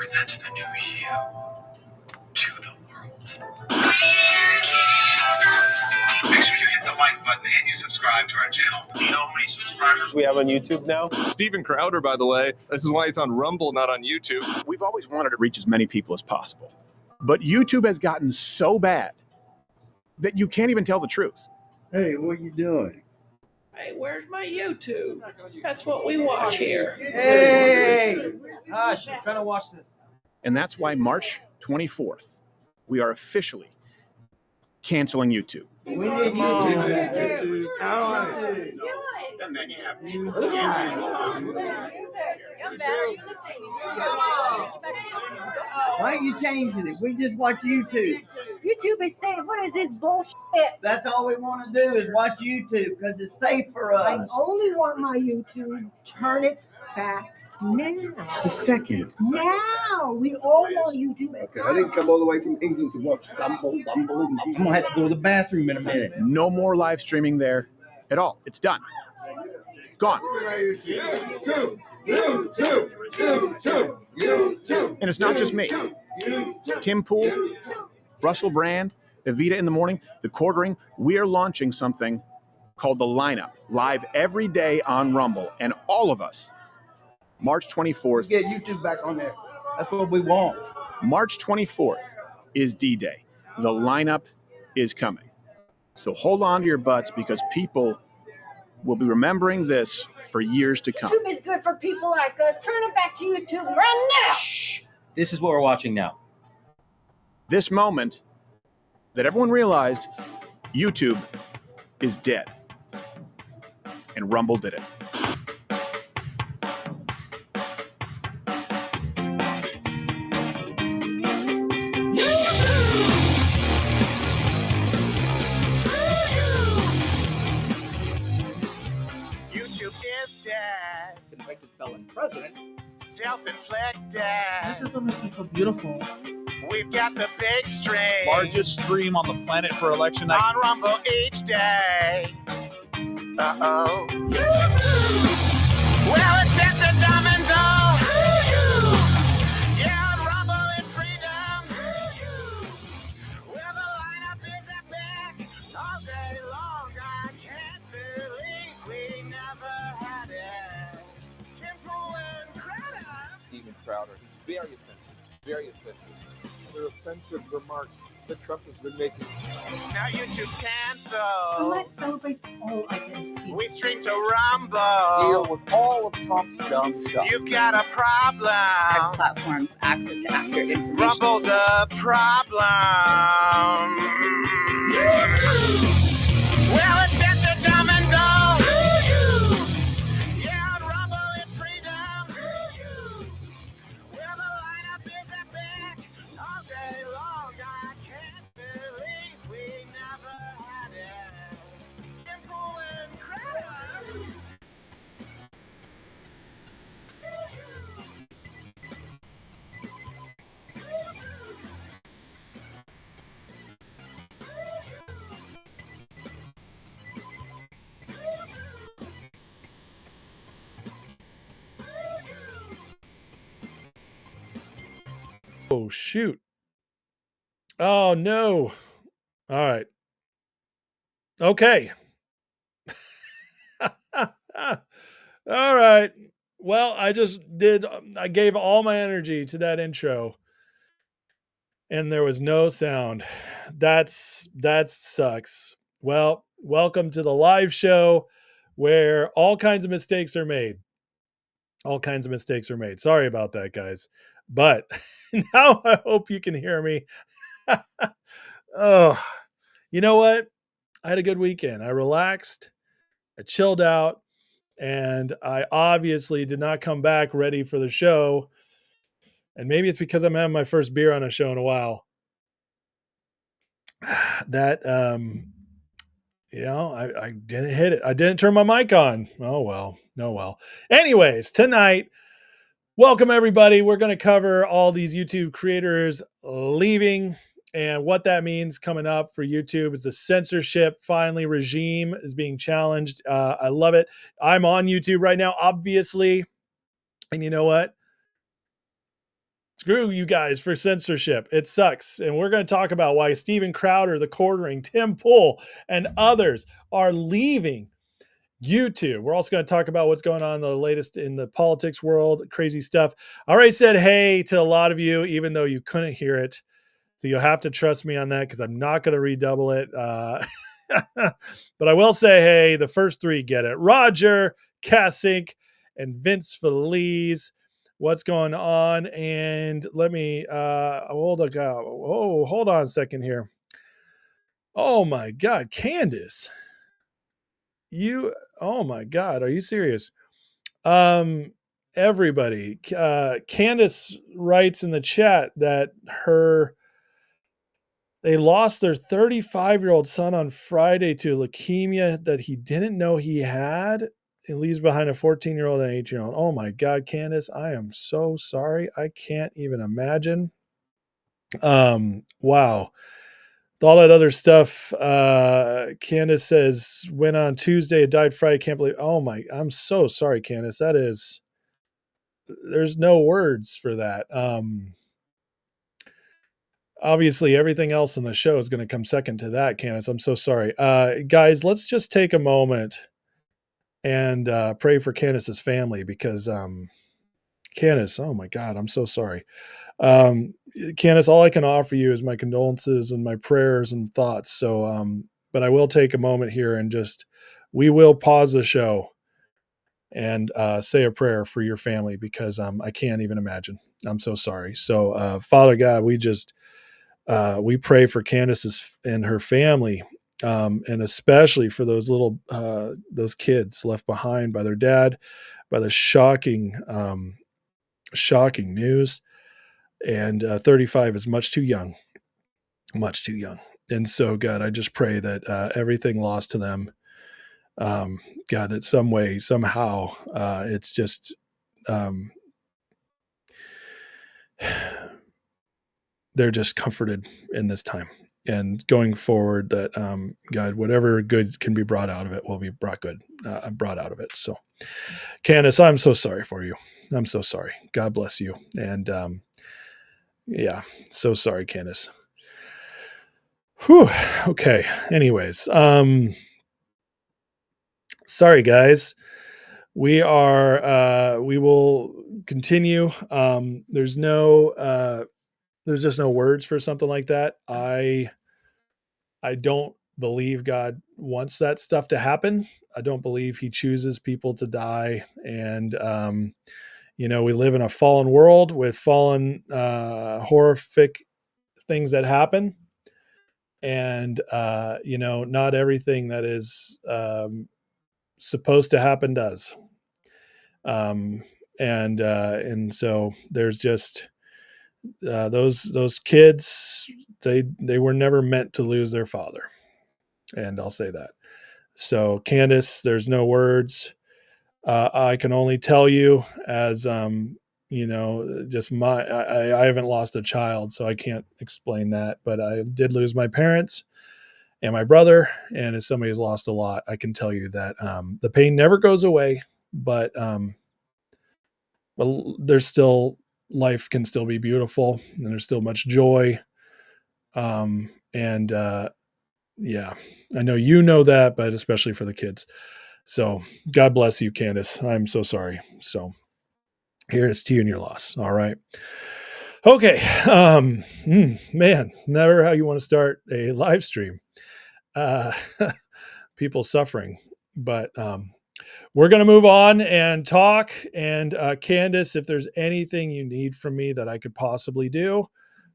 present a new you to the world. Make sure you hit the like button and you subscribe to our channel. Do you know how many subscribers we have on YouTube now? Steven Crowder, by the way. This is why he's on Rumble, not on YouTube. We've always wanted to reach as many people as possible. But YouTube has gotten so bad that you can't even tell the truth. Hey, what are you doing? Hey, where's my YouTube? That's what we watch here. Hey! Hush, I'm trying to watch this. And that's why March 24th, we are officially canceling YouTube. We need YouTube. And then you have Why are you changing it? We just watch YouTube. YouTube is saying, what is this bullshit? That's all we want to do is watch YouTube because it's safe for I us. only want my YouTube. Turn it back now. It's the second. Now. We all want YouTube. Okay, I didn't come all the way from England to watch Dumble. I'm going to have to go to the bathroom in a minute. no more live streaming there at all. It's done. Gone. And it's not just me. Tim Pool, Russell Brand, Evita in the Morning, The Quartering, we are launching something called The Lineup, live every day on Rumble. And all of us, March 24th. Get YouTube back on there. That's what we want. March 24th is D-Day. The Lineup is coming. So hold on to your butts because people will be remembering this for years to come. YouTube is good for people like us. Turn it back to YouTube right now. Shh. This is what we're watching now. This moment that everyone realized YouTube is dead. And Rumble did it. YouTube is dead. Convicted felon president. Self-inflicted. This is what makes me so beautiful. We've got the big stream. Largest stream on the planet for election night. On Rumble each day. Uh-oh. Well, it's just a dumb and dull. Yeah, on Rumble in freedom. Well, the lineup is epic. All day long, I can't believe we never had it. Tim Pool and Crowder. Steven Crowder. He's very offensive. Very offensive. They're offensive remarks that Trump has been making. Now YouTube's canceled. So let's celebrate all identities. We stream to Rumble. Deal with all of Trump's dumb stuff. You've got a problem. Tech platforms access to accurate information. Rumble's a problem. Well, it's just a dumb and dull. Yeah, on Rumble it's freedom. Well, the lineup is epic. All day long, I can't believe we never had it. Tim Pool and Crowder. Oh, shoot. Oh, no. All right. Okay. All right. Well, I gave all my energy to that intro and there was no sound. That sucks. Well, welcome to the live show where all kinds of mistakes are made. All kinds of mistakes are made. Sorry about that, guys. But now I hope you can hear me. Oh, you know what? I had a good weekend. I relaxed, I chilled out, and I obviously did not come back ready for the show. And maybe it's because I'm having my first beer on a show in a while. That, I didn't hit it. I didn't turn my mic on. Oh, well. No, well. Anyways, tonight, welcome everybody. We're going to cover all these YouTube creators leaving and what that means coming up for YouTube. It's a censorship finally regime is being challenged. I love it. I'm on YouTube right now, obviously. And you know what? Screw you guys for censorship. It sucks. And we're going to talk about why Steven Crowder, the Quartering, Tim Pool, and others are leaving YouTube. We're also going to talk about what's going on the latest in the politics world, crazy stuff. I already said hey to a lot of you, even though you couldn't hear it. So you'll have to trust me on that because I'm not going to redouble it. But I will say, hey, the first three get it. Roger, Kasink, and Vince Feliz. What's going on? And let me hold on a second here. Oh my God, Candice. Oh my God, are you serious? Everybody, Candice writes in the chat that they lost their 35-year-old son on Friday to leukemia that he didn't know he had. He leaves behind a 14-year-old and an 8-year-old. Oh my God, Candice, I am so sorry. I can't even imagine. Wow. All that other stuff. Candice says, went on Tuesday, it died Friday. Can't believe. Oh my, I'm so sorry, Candice. There's no words for that. Obviously, everything else in the show is going to come second to that, Candice. I'm so sorry. Guys, let's just take a moment and pray for Candice's family because Candice, oh my God, I'm so sorry. Candice, all I can offer you is my condolences and my prayers and thoughts. So, but I will take a moment here and we will pause the show and say a prayer for your family because I can't even imagine. I'm so sorry. So, Father God, we pray for Candice and her family, and especially for those kids left behind by their dad, by the shocking news. And 35 is much too young. And so, God, I just pray that everything lost to them, God, that some way, somehow, it's just they're just comforted in this time. And going forward, that God, whatever good can be brought out of it will be brought out of it. So, Candice, I'm so sorry for you. I'm so sorry. God bless you. And yeah, so sorry, Candice. Whew. Okay. Anyways, sorry guys. We will continue. There's just no words for something like that. I don't believe God wants that stuff to happen. I don't believe he chooses people to die. And, we live in a fallen world with fallen, horrific things that happen. And, not everything that is supposed to happen does. And so there's just those kids, they were never meant to lose their father. And I'll say that. So Candice, there's no words. I can only tell you as, just I haven't lost a child, so I can't explain that, but I did lose my parents and my brother. And as somebody who's lost a lot, I can tell you that, the pain never goes away, but, there's still, life can still be beautiful and there's still much joy. Yeah, I know you know that, but especially for the kids. So God bless you, Candice. I'm so sorry. So here's to you and your loss. All right. Okay. Man, never how you want to start a live stream. People suffering, but, we're going to move on and talk. And Candice, if there's anything you need from me that I could possibly do,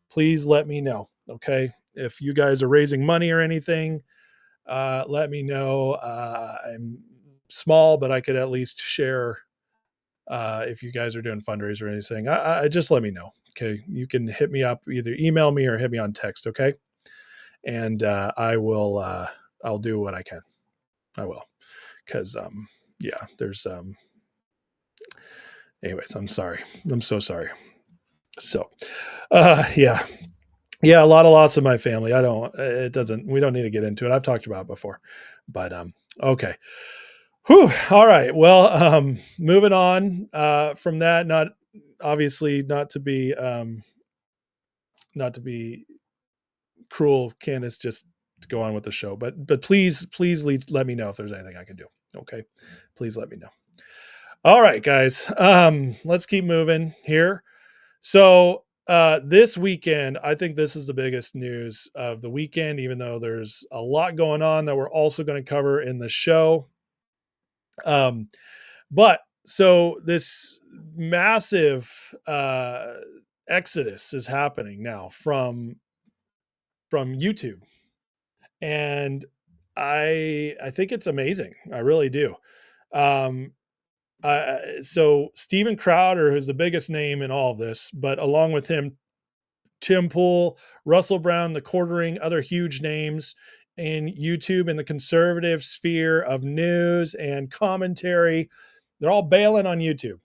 please let me know. Okay. If you guys are raising money or anything, let me know. I'm small, but I could at least share. If you guys are doing fundraisers or anything, I just let me know. Okay. You can hit me up, either email me or hit me on text. Okay. And I'll do what I can. I will. Cause, yeah, there's, anyways, I'm sorry. I'm so sorry. So, yeah, a lot of loss of my family. we don't need to get into it. I've talked about it before, but, okay. Whew. All right. Well, moving on, from that, obviously not to be cruel, Candice, just to go on with the show. But please let me know if there's anything I can do. Okay, please let me know. All right, guys. Let's keep moving here. So this weekend, I think this is the biggest news of the weekend, even though there's a lot going on that we're also going to cover in the show. But so this massive exodus is happening now from YouTube. And I think it's amazing. I really do. So Steven Crowder, who's the biggest name in all of this, but along with him, Tim Pool, Russell Brown, the Quartering, other huge names in YouTube in the conservative sphere of news and commentary, they're all bailing on YouTube,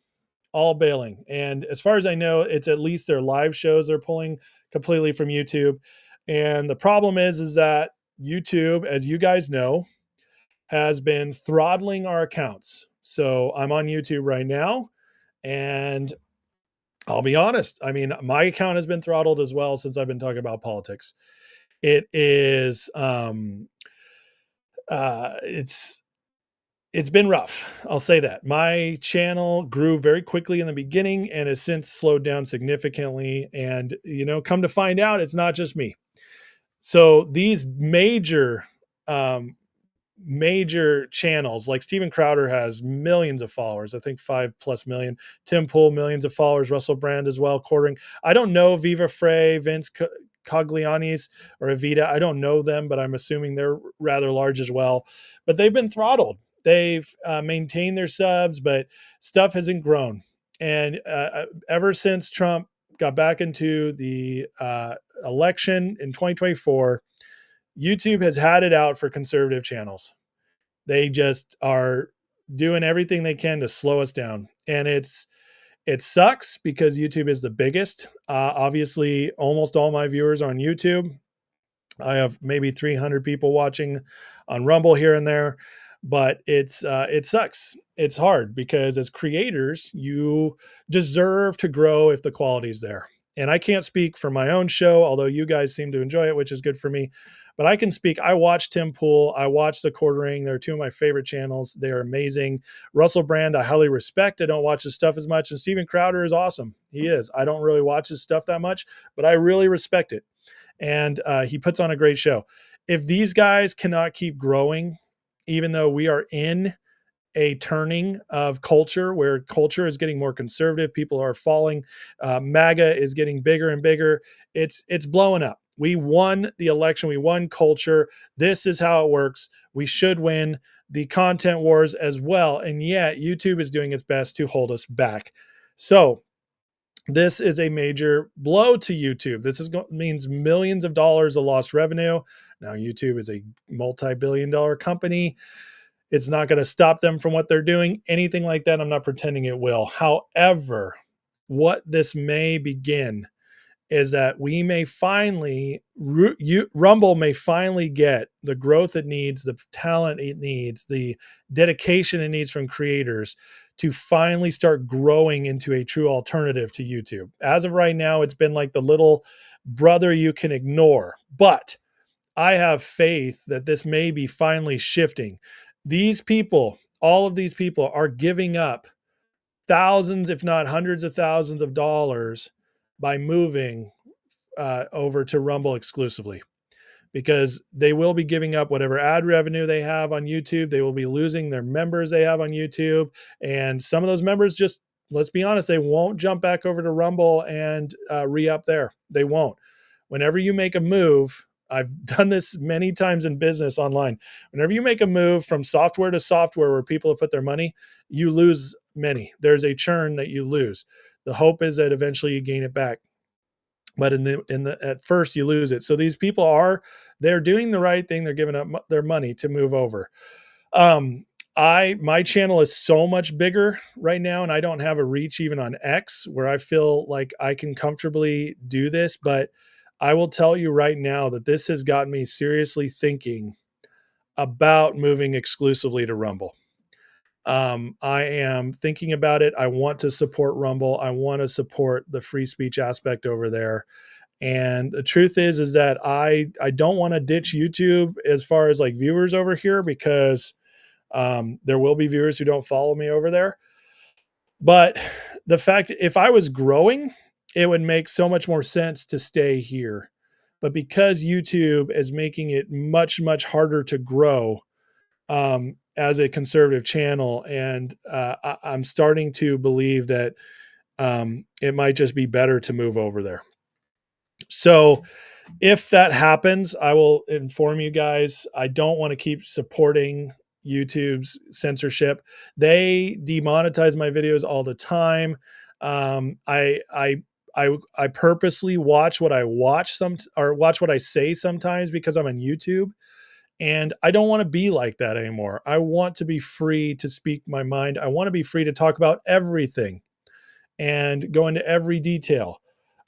all bailing. And as far as I know, it's at least their live shows they're pulling completely from YouTube. And the problem is that YouTube, as you guys know, has been throttling our accounts. So I'm on YouTube right now, and I'll be honest. I mean, my account has been throttled as well since I've been talking about politics. It is, it's been rough. I'll say that. My channel grew very quickly in the beginning and has since slowed down significantly. And, come to find out, it's not just me. So these major channels, like Steven Crowder has millions of followers, I think 5+ million. Tim Pool, millions of followers. Russell Brand as well. Quartering. I don't know Viva Frey, Vince Cogliani's, or Evita. I don't know them, but I'm assuming they're rather large as well. But they've been throttled. They've maintained their subs, but stuff hasn't grown. And ever since Trump got back into the election in 2024, YouTube has had it out for conservative channels. They just are doing everything they can to slow us down. And it sucks because YouTube is the biggest. Obviously, almost all my viewers are on YouTube. I have maybe 300 people watching on Rumble here and there, but it sucks. It's hard because as creators, you deserve to grow if the quality is there. And I can't speak for my own show, although you guys seem to enjoy it, which is good for me. But I can speak. I watch Tim Pool. I watch The Quartering. They're two of my favorite channels. They're amazing. Russell Brand, I highly respect. I don't watch his stuff as much. And Steven Crowder is awesome. He is. I don't really watch his stuff that much, but I really respect it. And he puts on a great show. If these guys cannot keep growing, even though we are in a turning of culture where culture is getting more conservative, people are falling, MAGA is getting bigger and bigger, it's blowing up. We won the election. We won culture. This is how it works. We should win the content wars as well. And yet YouTube is doing its best to hold us back. So this is a major blow to YouTube. This means millions of dollars of lost revenue. Now, YouTube is a multi-billion-dollar company. It's not going to stop them from what they're doing. Anything like that, I'm not pretending it will. However, what this may begin is that we may finally, Rumble may finally get the growth it needs, the talent it needs, the dedication it needs from creators to finally start growing into a true alternative to YouTube. As of right now, it's been like the little brother you can ignore. But I have faith that this may be finally shifting. These people, all of these people are giving up thousands, if not hundreds of thousands of dollars by moving over to Rumble exclusively, because they will be giving up whatever ad revenue they have on YouTube. They will be losing their members they have on YouTube. And some of those members, just let's be honest, they won't jump back over to Rumble and re-up there. They won't. Whenever you make a move, I've done this many times in business online. Whenever you make a move from software to software where people have put their money, you lose many. There's a churn that you lose. The hope is that eventually you gain it back. But at first you lose it. So these people they're doing the right thing. They're giving up their money to move over. My channel is so much bigger right now, and I don't have a reach even on X where I feel like I can comfortably do this. But I will tell you right now that this has gotten me seriously thinking about moving exclusively to Rumble. I am thinking about it. I want to support Rumble. I want to support the free speech aspect over there. And the truth is that I don't want to ditch YouTube as far as like viewers over here, because there will be viewers who don't follow me over there. But the fact, if I was growing, it would make so much more sense to stay here. But because YouTube is making it much, much harder to grow as a conservative channel, and I'm starting to believe that it might just be better to move over there. So if that happens, I will inform you guys. I don't want to keep supporting YouTube's censorship. They demonetize my videos all the time. I purposely watch what I watch or watch what I say sometimes, because I'm on YouTube, and I don't want to be like that anymore. I want to be free to speak my mind. I want to be free to talk about everything and go into every detail.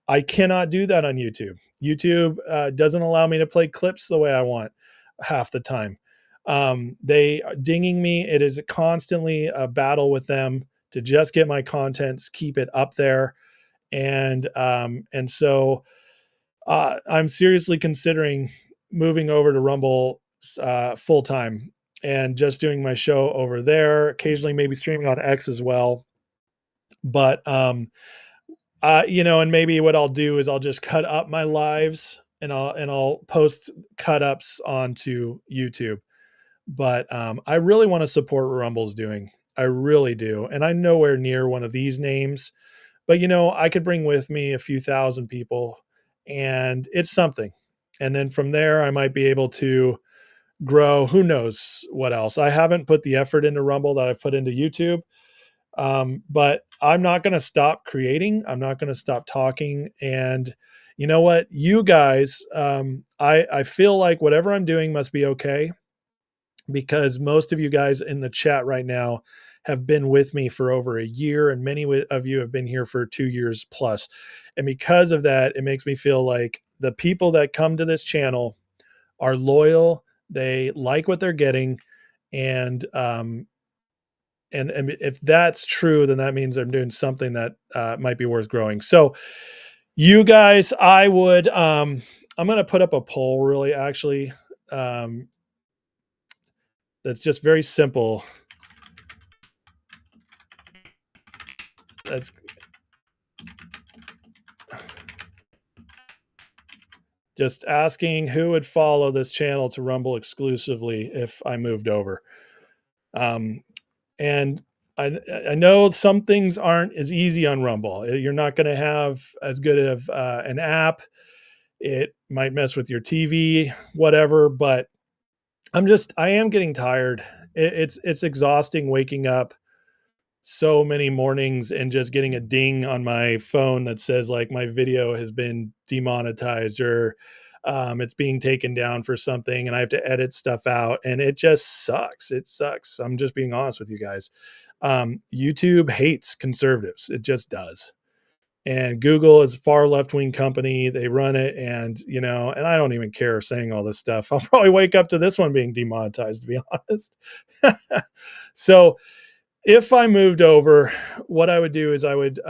I cannot do that on YouTube. YouTube doesn't allow me to play clips the way I want half the time. They are dinging me. It is constantly a battle with them to just get my content, keep it up there. And so I'm seriously considering moving over to Rumble full time and just doing my show over there, occasionally maybe streaming on X as well. But and maybe what I'll do is I'll just cut up my lives and I'll post cut ups onto YouTube. But I really want to support what Rumble's doing. I really do. And I'm nowhere near one of these names, but I could bring with me a few thousand people, and it's something. And then from there, I might be able to grow. Who knows what else? I haven't put the effort into Rumble that I've put into YouTube. But I'm not going to stop creating. I'm not going to stop talking. And you know what, you guys, I feel like whatever I'm doing must be okay, because most of you guys in the chat right now have been with me for over a year, and many of you have been here for 2 years plus. And because of that, it makes me feel like the people that come to this channel are loyal. They like what they're getting. And if that's true, then that means I'm doing something that might be worth growing. So you guys, I would, I'm going to put up a poll really, actually, that's just very simple. That's just asking who would follow this channel to Rumble exclusively if I moved over. And I know some things aren't as easy on Rumble. You're not going to have as good of an app. It might mess with your TV, whatever, but I am getting tired. It's exhausting waking up so many mornings and just getting a ding on my phone that says like my video has been demonetized, or it's being taken down for something, and I have to edit stuff out, and it just sucks. It sucks. I'm just being honest with you guys. YouTube hates conservatives. It just does. And Google is a far left-wing company. They run it, and and I don't even care saying all this stuff. I'll probably wake up to this one being demonetized, to be honest. So if I moved over, what I would do is I would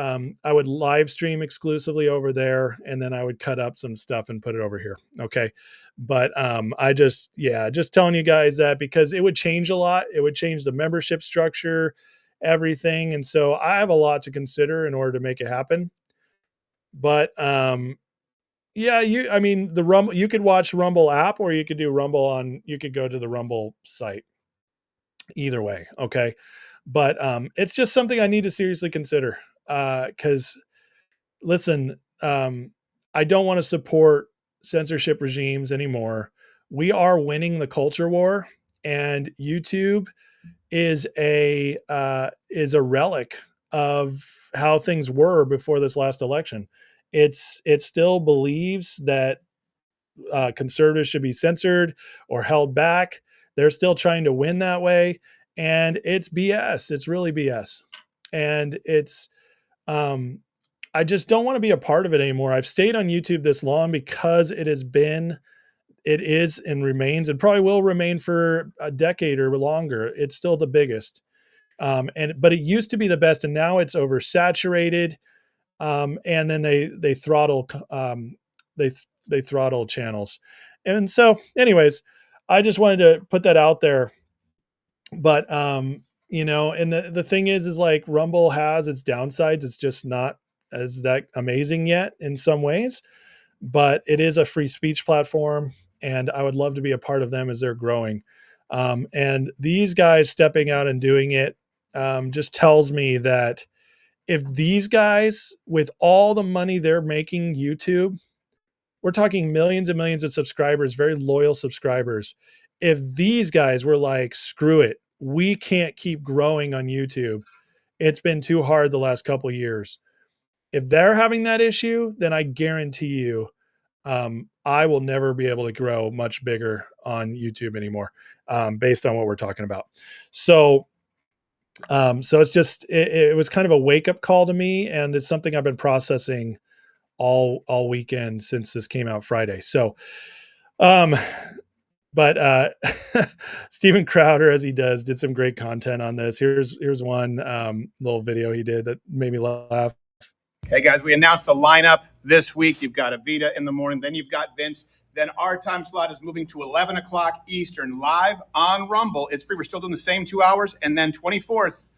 live stream exclusively over there, and then I would cut up some stuff and put it over here. Okay. But just telling you guys that, because it would change a lot. It would change the membership structure, everything. And so I have a lot to consider in order to make it happen. But the Rumble, you could watch Rumble app, or you could do Rumble you could go to the Rumble site. Either way. Okay. But it's just something I need to seriously consider, because listen, I don't want to support censorship regimes anymore. We are winning the culture war, and YouTube is a relic of how things were before this last election. It still believes that conservatives should be censored or held back. They're still trying to win that way. And it's BS. It's really BS. And I just don't want to be a part of it anymore. I've stayed on YouTube this long because it is and remains, and probably will remain for a decade or longer. It's still the biggest. But it used to be the best, and now it's oversaturated. And then they throttle they throttle channels. And so, anyways, I just wanted to put that out there. But you know, and the thing is like Rumble has its downsides. It's just not as that amazing yet in some ways, but it is a free speech platform, and I would love to be a part of them as they're growing. And these guys stepping out and doing it just tells me that if these guys, with all the money they're making YouTube, we're talking millions and millions of subscribers, very loyal subscribers. If these guys were like, screw it, we can't keep growing on YouTube. It's been too hard the last couple of years. If they're having that issue, then I guarantee you, I will never be able to grow much bigger on YouTube anymore, based on what we're talking about. So it's just, it was kind of a wake up call to me, and it's something I've been processing all weekend since this came out Friday. So, but Steven Crowder, as he does, did some great content on this. Here's one little video he did that made me laugh. Hey guys, we announced the lineup this week. You've got Evita in the morning, then you've got Vince. Then our time slot is moving to 11 o'clock Eastern, live on Rumble. It's free. We're still doing the same 2 hours. And then 24th,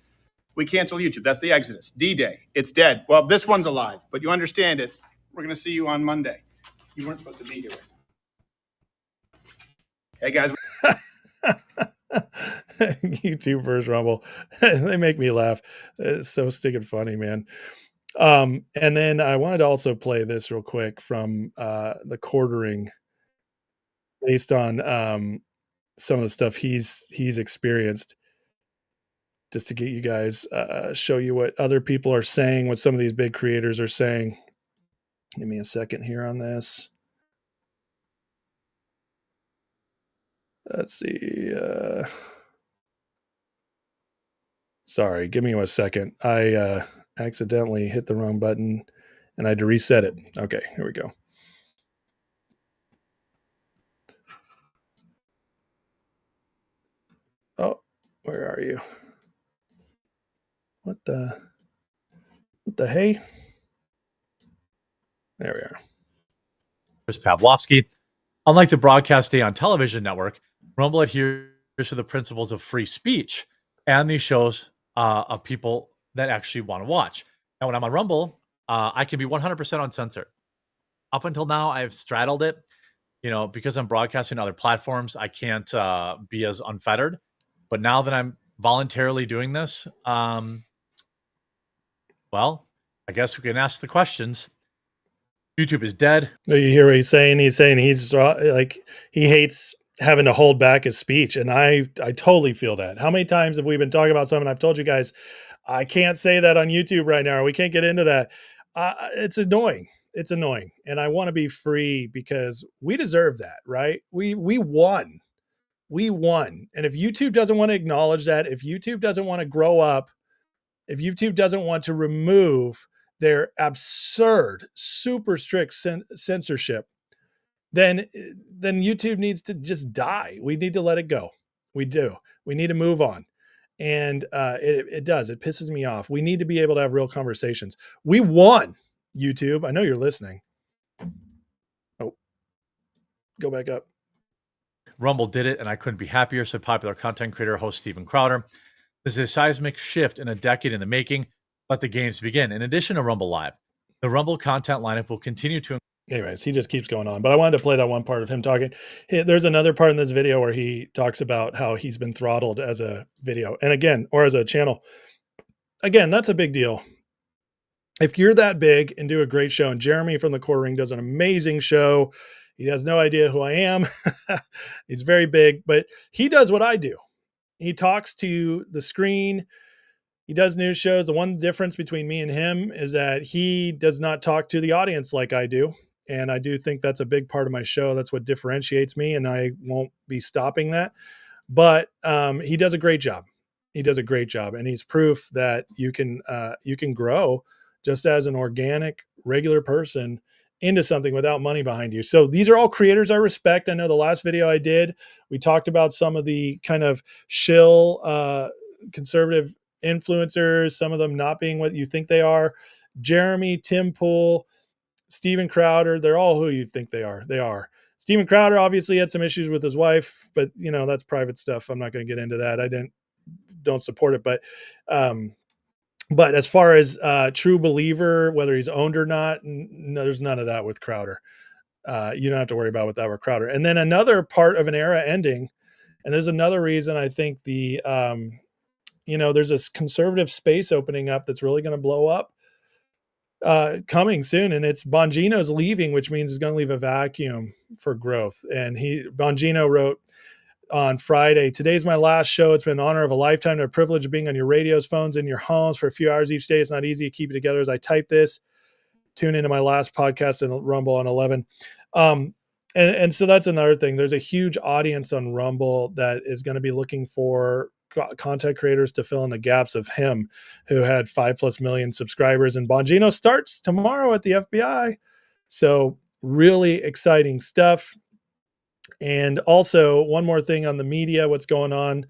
we cancel YouTube. That's the Exodus. D-Day. It's dead. Well, this one's alive, but you understand it. We're going to see you on Monday. You weren't supposed to be here right now. Hey guys. YouTube versus Rumble. They make me laugh. It's so stinking funny, man. And then I wanted to also play this real quick from the quartering, based on some of the stuff he's experienced, just to get you guys show you what other people are saying, what some of these big creators are saying. Give me a second here on this. Let's see. Sorry, give me a second. I accidentally hit the wrong button and I had to reset it. Okay, here we go. Oh, where are you? What the hey? There we are. Chris Pavlovsky. Unlike the broadcast day on television network, Rumble adheres to the principles of free speech and these shows of people that actually want to watch. And when I'm on Rumble, I can be 100% uncensored. Up until now, I've straddled it. You know, because I'm broadcasting other platforms, I can't be as unfettered. But now that I'm voluntarily doing this, well, I guess we can ask the questions. YouTube is dead. You hear what he's saying? He's saying he's like, he hates having to hold back his speech. And I totally feel that. How many times have we been talking about something? I've told you guys, I can't say that on YouTube right now. Or we can't get into that. It's annoying. It's annoying. And I want to be free because we deserve that, right? We won. We won. And if YouTube doesn't want to acknowledge that, if YouTube doesn't want to grow up, if YouTube doesn't want to remove their absurd, super strict censorship, then YouTube needs to just die. We need to let it go. We do. We need to move on. And it does. It pisses me off. We need to be able to have real conversations. We won, YouTube. I know you're listening. Oh, go back up. Rumble did it, and I couldn't be happier, said popular content creator host Steven Crowder. This is a seismic shift in a decade in the making. Let the games begin. In addition to Rumble Live, the Rumble content lineup will continue to... Anyways, he just keeps going on. But I wanted to play that one part of him talking. There's another part in this video where he talks about how he's been throttled as a video. And again, or as a channel. Again, that's a big deal. If you're that big and do a great show, and Jeremy from the Core Ring does an amazing show. He has no idea who I am. He's very big, but he does what I do. He talks to the screen. He does news shows. The one difference between me and him is that he does not talk to the audience like I do. And I do think that's a big part of my show. That's what differentiates me, and I won't be stopping that. But he does a great job. He does a great job, and he's proof that you can grow just as an organic, regular person into something without money behind you. So these are all creators I respect. I know the last video I did, we talked about some of the kind of shill conservative influencers, some of them not being what you think they are. Jeremy, Tim Pool, Steven Crowder, they're all who you think they are. They are. Steven Crowder obviously had some issues with his wife, but that's private stuff. I'm not going to get into that. I don't support it, but as far as true believer, whether he's owned or not, no, there's none of that with Crowder. You don't have to worry about with that with Crowder. And then another part of an era ending, and there's another reason I think there's this conservative space opening up that's really going to blow up coming soon, and it's Bongino's leaving, which means he's going to leave a vacuum for growth. And Bongino wrote on Friday, "Today's my last show. It's been an honor of a lifetime and a privilege of being on your radios, phones, in your homes for a few hours each day. It's not easy to keep it together as I type this. Tune into my last podcast and Rumble on 11." And so that's another thing. There's a huge audience on Rumble that is going to be looking for content creators to fill in the gaps of him, who had 5+ million subscribers. And Bongino starts tomorrow at the FBI. So really exciting stuff. And also one more thing on the media, what's going on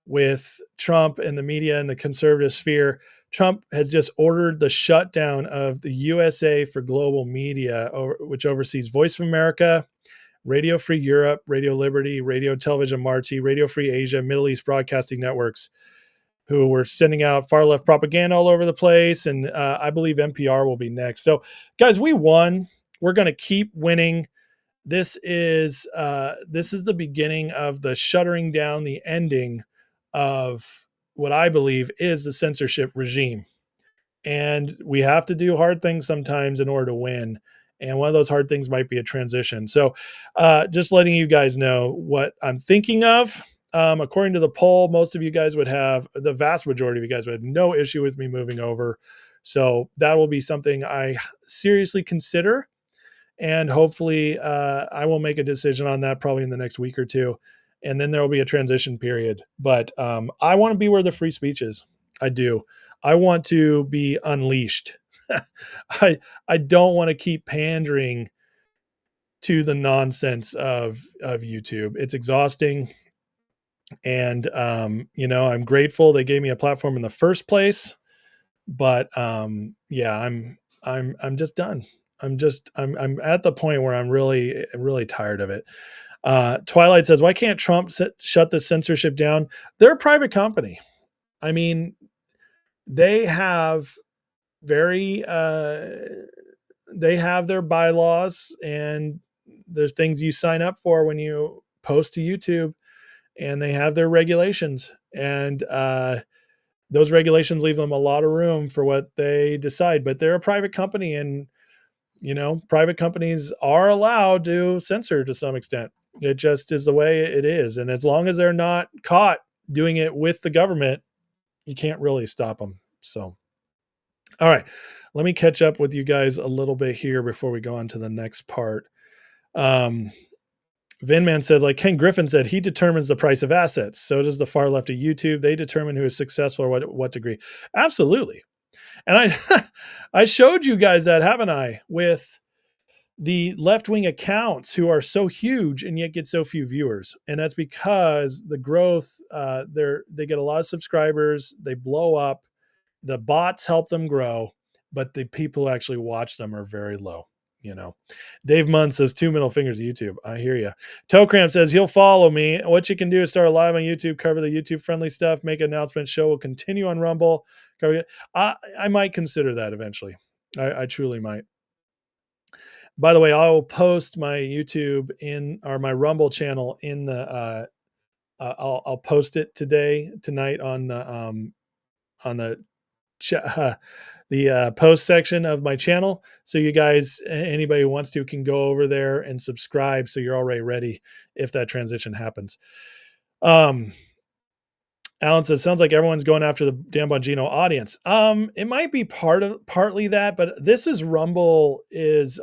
with Trump and the media and the conservative sphere. Trump has just ordered the shutdown of the USA for Global Media, which oversees Voice of America, Radio Free Europe, Radio Liberty, Radio Television Marti, Radio Free Asia, Middle East Broadcasting Networks, who were sending out far left propaganda all over the place. And I believe NPR will be next. So guys, we won. We're going to keep winning. This is the beginning of the shuttering down, the ending of what I believe is the censorship regime. And we have to do hard things sometimes in order to win. And one of those hard things might be a transition. So just letting you guys know what I'm thinking of. According to the poll, most of you guys the vast majority of you guys would have no issue with me moving over. So that will be something I seriously consider. And hopefully I will make a decision on that probably in the next week or two. And then there will be a transition period. But I want to be where the free speech is. I do. I want to be unleashed. I don't want to keep pandering to the nonsense of YouTube. It's exhausting. And, I'm grateful they gave me a platform in the first place. But I'm just done. I'm at the point where I'm really, really tired of it. Twilight says, "Why can't Trump shut the censorship down?" They're a private company. I mean, they have they have their bylaws, and there's things you sign up for when you post to YouTube, and they have their regulations, and those regulations leave them a lot of room for what they decide. But they're a private company, and private companies are allowed to censor to some extent. It just is the way it is. And as long as they're not caught doing it with the government, you can't really stop them. So, all right, let me catch up with you guys a little bit here before we go on to the next part. Vinman says, like Ken Griffin said, he determines the price of assets. So does the far left of YouTube. They determine who is successful or what degree. Absolutely. And I showed you guys that, haven't I, with the left-wing accounts who are so huge and yet get so few viewers. And that's because the growth, they get a lot of subscribers, they blow up, the bots help them grow, but the people who actually watch them are very low. Dave Munn says 2 middle fingers to YouTube. I hear you. Toe Cramp says he'll follow me. What you can do is start a live on YouTube, cover the YouTube friendly stuff, make an announcement. Show will continue on Rumble. I might consider that eventually. I truly might. By the way, I will post my YouTube or my Rumble channel in the. I'll post it tonight on the post section of my channel. So you guys, anybody who wants to, can go over there and subscribe. So you're already ready if that transition happens. Alan says, sounds like everyone's going after the Dan Bongino audience. It might be partly that, but this is Rumble is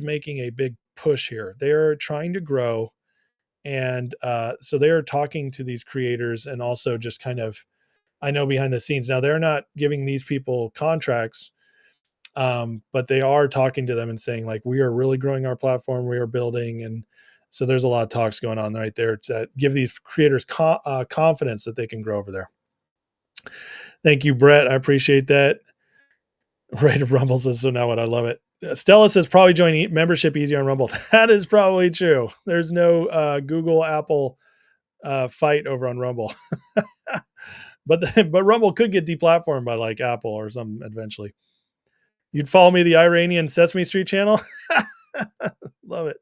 making a big push here. They're trying to grow. And so they're talking to these creators and also just kind of, I know, behind the scenes. Now, they're not giving these people contracts, but they are talking to them and saying, like, we are really growing our platform. We are building. And So there's a lot of talks going on right there to give these creators confidence that they can grow over there. Thank you, Brett. I appreciate that. Right of Rumble says, so now what? I love it. Stella says probably join membership easy on Rumble. That is probably true. There's no Google, Apple fight over on Rumble. But Rumble could get deplatformed by like Apple or something eventually. You'd follow me the Iranian Sesame Street channel? Love it.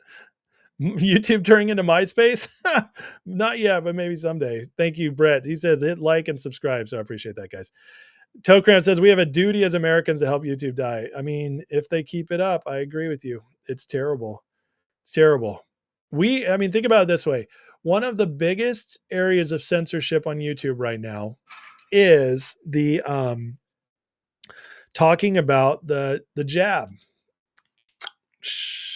YouTube turning into MySpace? Not yet, but maybe someday. Thank you, Brett. He says hit like and subscribe. So I appreciate that, guys. Tokram says we have a duty as Americans to help YouTube die. I mean, if they keep it up, I agree with you. It's terrible. It's terrible. Think about it this way. One of the biggest areas of censorship on YouTube right now is the talking about the jab.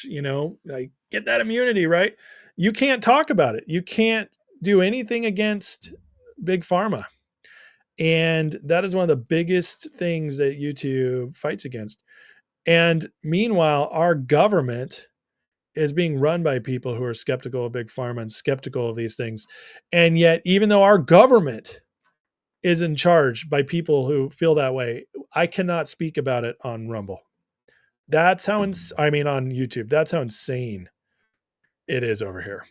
Like get that immunity, right? You can't talk about it. You can't do anything against big pharma. And that is one of the biggest things that YouTube fights against. And meanwhile, our government is being run by people who are skeptical of big pharma and skeptical of these things. And yet, even though our government is in charge by people who feel that way, I cannot speak about it on Rumble. That's how, on YouTube, that's how insane it is over here.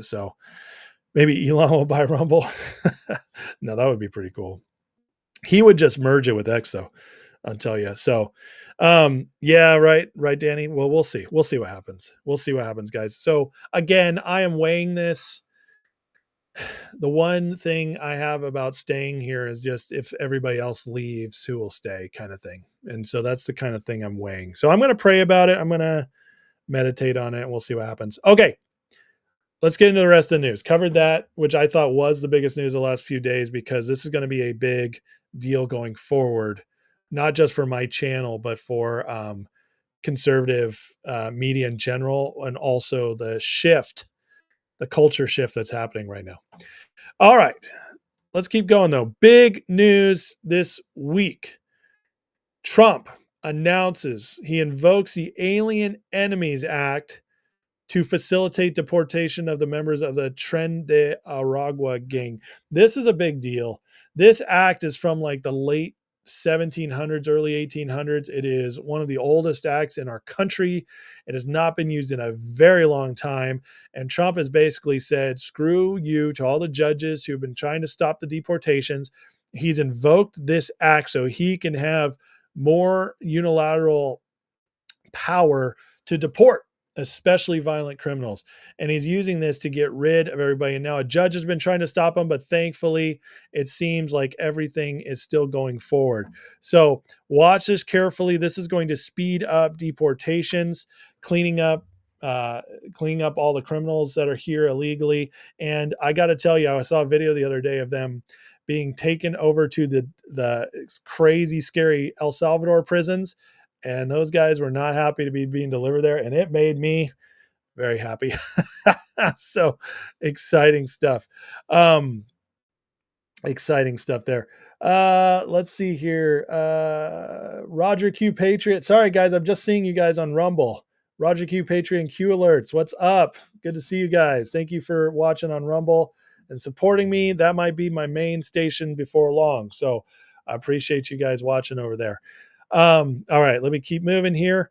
So maybe Elon will buy Rumble. No, that would be pretty cool. He would just merge it with Exo, I'll tell you. So, yeah, right, Danny. Well, we'll see. We'll see what happens. We'll see what happens, guys. So again, I am weighing this. The one thing I have about staying here is just if everybody else leaves, who will stay kind of thing. And so that's the kind of thing I'm weighing. So I'm going to pray about it. I'm going to meditate on it and we'll see what happens. Okay. Let's get into the rest of the news. Covered that, which I thought was the biggest news the last few days, because this is going to be a big deal going forward, not just for my channel, but for conservative media in general, and also the culture shift that's happening right now. All right, let's keep going though. Big news this week. Trump announces he invokes the Alien Enemies Act to facilitate deportation of the members of the Tren de Aragua gang. This is a big deal. This act is from like the late 1700s, early 1800s. It is one of the oldest acts in our country. It has not been used in a very long time. And Trump has basically said, screw you to all the judges who've been trying to stop the deportations. He's invoked this act so he can have more unilateral power to deport, especially violent criminals. And he's using this to get rid of everybody. And now a judge has been trying to stop him, but thankfully it seems like everything is still going forward. So watch this carefully. This is going to speed up deportations, cleaning up all the criminals that are here illegally. And I got to tell you, I saw a video the other day of them being taken over to the crazy, scary El Salvador prisons. And those guys were not happy to be being delivered there. And it made me very happy. So exciting stuff. Exciting stuff there. Let's see here. Roger Q Patriot. Sorry, guys. I'm just seeing you guys on Rumble. Roger Q Patriot and Q Alerts. What's up? Good to see you guys. Thank you for watching on Rumble and supporting me. That might be my main station before long. So I appreciate you guys watching over there. All right, let me keep moving here.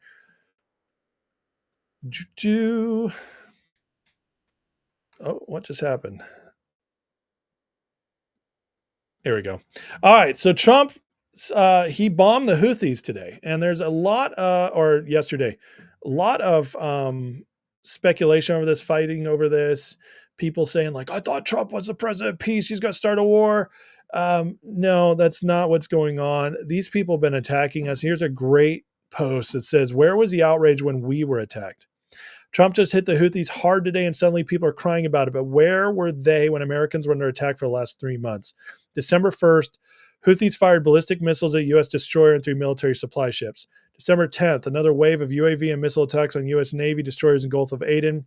Oh, what just happened? There we go. All right, so Trump, he bombed the Houthis today, and there's a lot, or yesterday, a lot of speculation over this, fighting over this, people saying like, I thought Trump was the president of peace, he's going to start a war. No, that's not what's going on. These people have been attacking us. Here's a great post that says, where was the outrage when we were attacked? Trump just hit the Houthis hard today and suddenly people are crying about it. But where were they when Americans were under attack for the last 3 months? December 1st, Houthis fired ballistic missiles at U.S. destroyer and 3 military supply ships. December 10th, another wave of UAV and missile attacks on U.S. Navy destroyers in Gulf of Aden.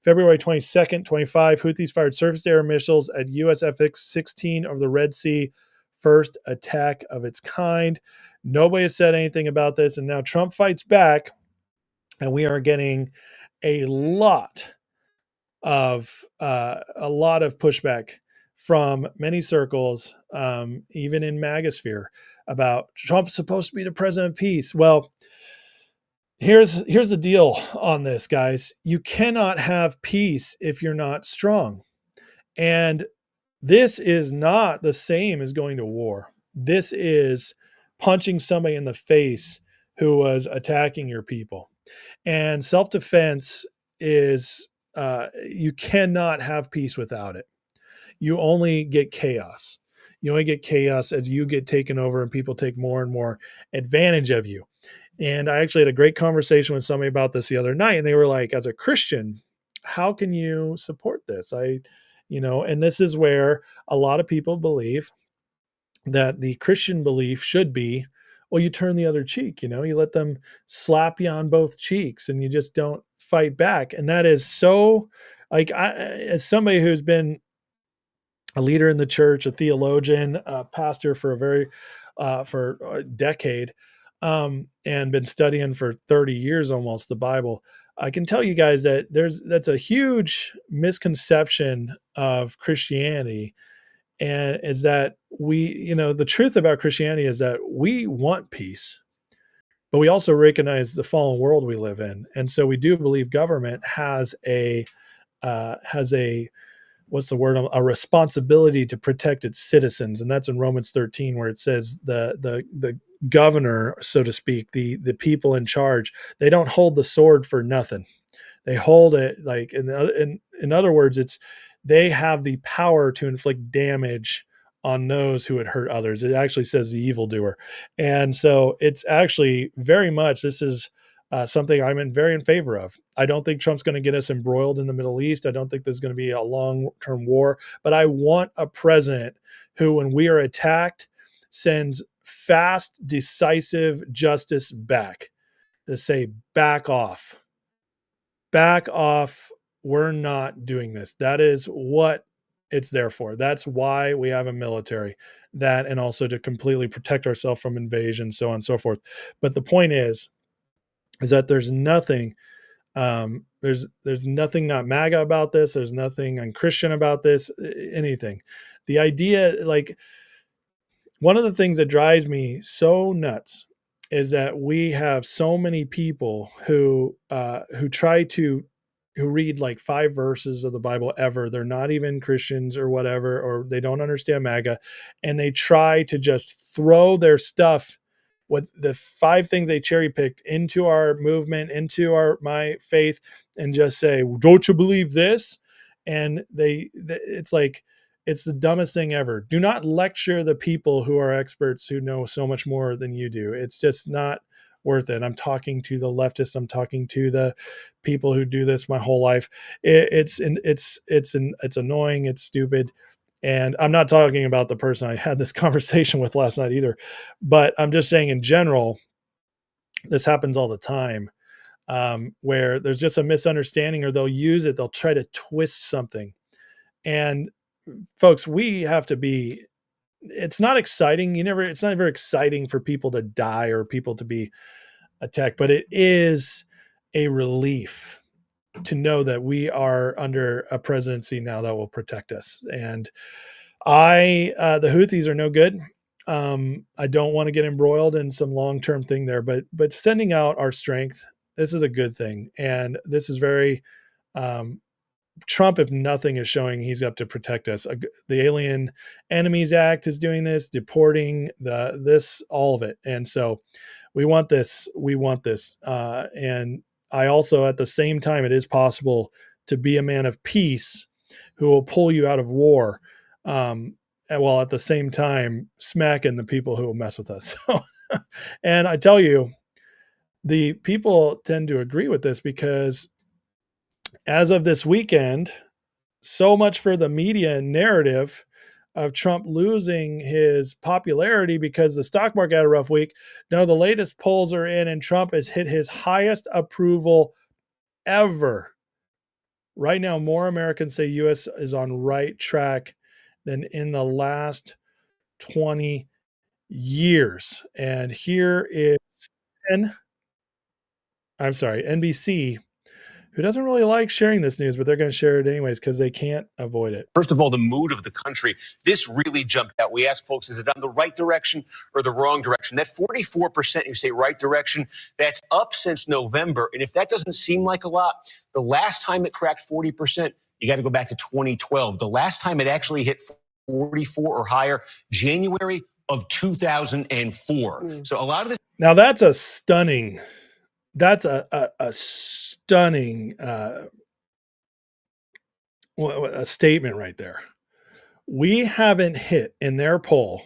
February 22nd, 25, Houthis fired surface-to-air missiles at U.S. FX-16 over the Red Sea. First attack of its kind. Nobody has said anything about this, and now Trump fights back, and we are getting a lot of a lot of pushback from many circles, even in MAGAsphere, about Trump's supposed to be the president of peace. Well, here's the deal on this, guys. You cannot have peace if you're not strong. And this is not the same as going to war. This is punching somebody in the face who was attacking your people. And self-defense is, you cannot have peace without it. You only get chaos. You only get chaos as you get taken over and people take more and more advantage of you. And I actually had a great conversation with somebody about this the other night, and they were like, as a Christian, how can you support this? And this is where a lot of people believe that the Christian belief should be, well, you turn the other cheek, you let them slap you on both cheeks and you just don't fight back. And that is so, like, as somebody who's been a leader in the church, a theologian, a pastor for for a decade, and been studying for 30 years almost the Bible, I can tell you guys that that's a huge misconception of Christianity. And is that the truth about Christianity is that we want peace, but we also recognize the fallen world we live in. And so we do believe government has a what's the word? A responsibility to protect its citizens. And that's in Romans 13, where it says the governor, so to speak, the people in charge, they don't hold the sword for nothing. They hold it like, in other words, they have the power to inflict damage on those who would hurt others. It actually says the evildoer. And so it's actually very much, this is something I'm very in favor of. I don't think Trump's going to get us embroiled in the Middle East. I don't think there's going to be a long-term war, but I want a president who, when we are attacked, sends fast, decisive justice back to say, back off. Back off. We're not doing this. That is what it's there for. That's why we have a military. That, and also to completely protect ourselves from invasion, so on and so forth. But the point is that there's nothing, there's nothing not MAGA about this. There's nothing unchristian about this, anything. The idea, like, one of the things that drives me so nuts is that we have so many people who read like 5 verses of the Bible ever. They're not even Christians or whatever, or they don't understand MAGA, and they try to just throw their stuff, what the 5 things they cherry picked, into our movement, into my faith, and just say, don't you believe this? And it's like, it's the dumbest thing ever. Do not lecture the people who are experts, who know so much more than you do. It's just not worth it. I'm talking to the leftists. I'm talking to the people who do this my whole life. It's annoying. It's stupid. And I'm not talking about the person I had this conversation with last night either, but I'm just saying in general, this happens all the time, where there's just a misunderstanding, or they'll try to twist something. And folks, we have to be, it's not exciting. It's not very exciting for people to die or people to be attacked, but it is a relief to know that we are under a presidency now that will protect us. And the Houthis are no good. I don't want to get embroiled in some long-term thing there, but sending out our strength, this is a good thing. And this is very, Trump, if nothing, is showing he's up to protect us. The Alien Enemies Act is doing this, deporting all of it. And so we want this. And I also, at the same time, it is possible to be a man of peace who will pull you out of war, while at the same time smacking the people who will mess with us. And I tell you, the people tend to agree with this, because as of this weekend, so much for the media narrative of Trump losing his popularity because the stock market had a rough week. No, the latest polls are in, and Trump has hit his highest approval ever. Right now, more Americans say U.S. is on right track than in the last 20 years. And here is NBC, who doesn't really like sharing this news, but they're going to share it anyways because they can't avoid it. First of all, the mood of the country. This really jumped out. We asked folks, is it on the right direction or the wrong direction? That 44%, you say right direction, that's up since November. And if that doesn't seem like a lot, the last time it cracked 40%, you got to go back to 2012. The last time it actually hit 44 or higher, January of 2004. So a lot of this. Now that's a stunning, that's a stunning a statement right there. We haven't hit in their poll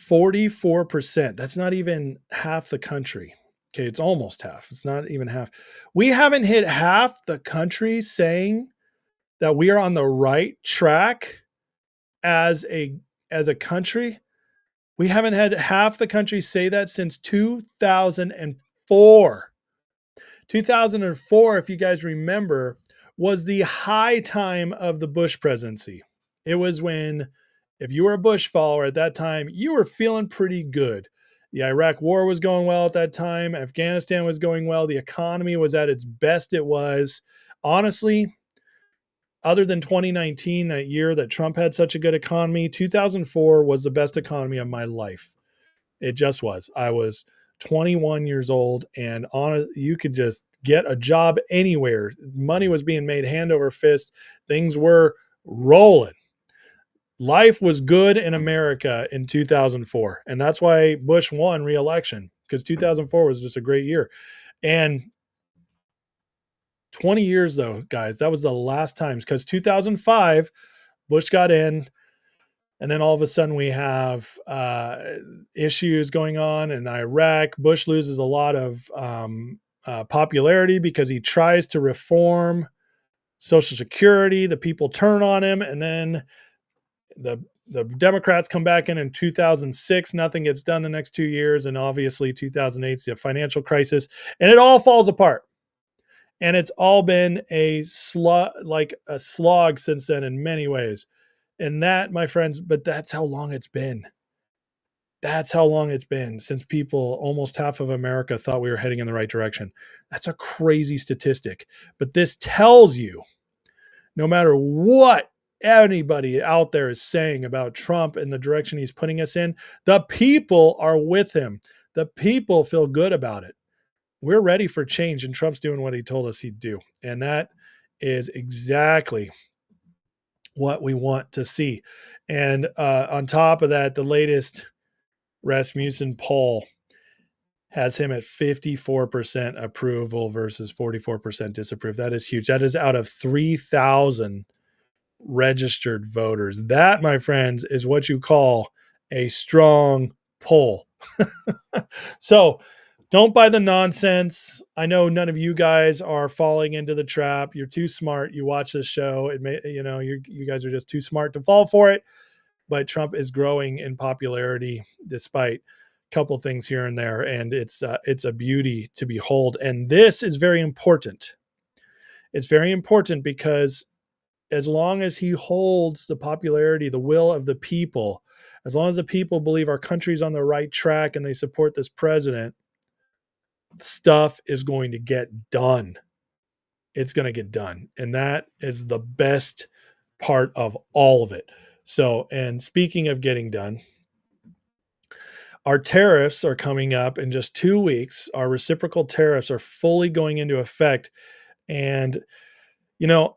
44%. That's not even half the country. Okay, it's almost half. It's not even half. We haven't hit half the country saying that we are on the right track as a country. We haven't had half the country say that since 2004. 2004, if you guys remember, was the high time of the Bush presidency. It was when, if you were a Bush follower at that time, you were feeling pretty good. The Iraq war was going well at that time. Afghanistan was going well. The economy was at its best it was. Honestly, other than 2019, that year that Trump had such a good economy, 2004 was the best economy of my life. It just was. I was 21 years old, and you could just get a job anywhere. Money was being made hand over fist. Things were rolling. Life was good in America in 2004. And that's why Bush won re-election, because 2004 was just a great year. And 20 years though, guys, that was the last time, because 2005, Bush got in, and then all of a sudden we have issues going on in Iraq. Bush loses a lot of popularity because he tries to reform Social Security. The people turn on him, and then the Democrats come back in 2006. Nothing gets done the next 2 years, and obviously 2008's the financial crisis, and it all falls apart. And it's all been a slog since then in many ways. And that, my friends, but that's how long it's been. That's how long it's been since people, almost half of America, thought we were heading in the right direction. That's a crazy statistic. But this tells you, no matter what anybody out there is saying about Trump and the direction he's putting us in, the people are with him. The people feel good about it. We're ready for change, and Trump's doing what he told us he'd do. And that is exactly what we want to see. And on top of that, the latest Rasmussen poll has him at 54% approval versus 44% disapprove. That is huge. That is out of 3,000 registered voters. That, my friends, is what you call a strong poll. So don't buy the nonsense. I know none of you guys are falling into the trap. You're too smart. You watch this show. It may, you guys are just too smart to fall for it. But Trump is growing in popularity despite a couple things here and there, and it's a beauty to behold. And this is very important. It's very important because as long as he holds the popularity, the will of the people, as long as the people believe our country's on the right track and they support this president, stuff is going to get done. It's going to get done. And that is the best part of all of it. So, and speaking of getting done, our tariffs are coming up in just 2 weeks. Our reciprocal tariffs are fully going into effect. And,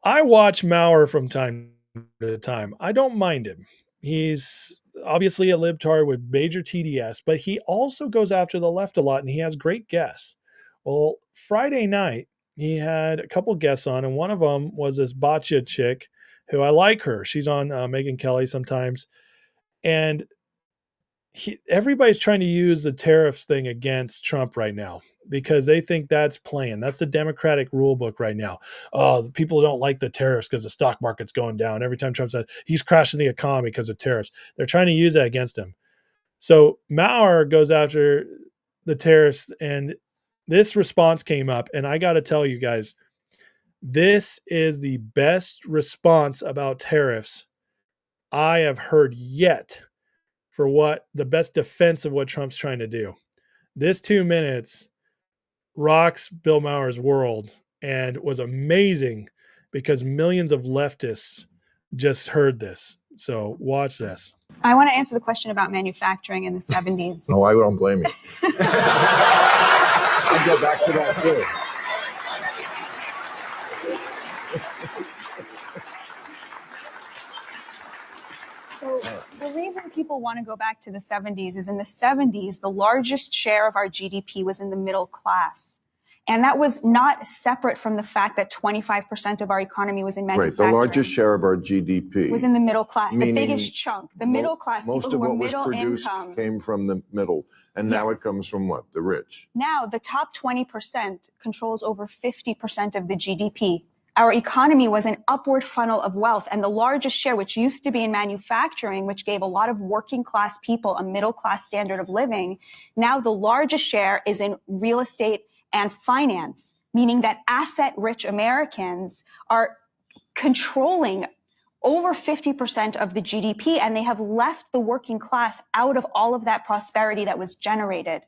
I watch Maurer from time to time. I don't mind him. He's obviously a libtard with major TDS, but he also goes after the left a lot, and he has great guests. Well, Friday night, he had a couple guests on, and one of them was this Boccia chick, who I like her. She's on Megyn Kelly sometimes. And everybody's trying to use the tariffs thing against Trump right now because they think that's playing. That's the Democratic rule book right now. Oh, the people don't like the tariffs because the stock market's going down. Every time Trump says he's crashing the economy because of tariffs, they're trying to use that against him. So Maurer goes after the tariffs, and this response came up, and I got to tell you guys, this is the best response about tariffs I have heard yet for what the best defense of what Trump's trying to do. This 2 minutes rocks Bill Maurer's world, and was amazing because millions of leftists just heard this. So watch this. I want to answer the question about manufacturing in the 70s. No, I don't blame you. I'd go back to that too. So the reason people want to go back to the 70s is in the 70s, the largest share of our GDP was in the middle class. And that was not separate from the fact that 25% of our economy was in manufacturing. Right, the largest share of our GDP was in the middle class, the meaning biggest chunk, the middle class, most people of who were what was middle produced income. came from the middle, and now it Yes. comes from what? The rich. Now, the top 20% controls over 50% of the GDP. Our economy was an upward funnel of wealth, and the largest share, which used to be in manufacturing, which gave a lot of working class people a middle class standard of living, now the largest share is in real estate and finance, meaning that asset-rich Americans are controlling over 50% of the GDP, and they have left the working class out of all of that prosperity that was generated.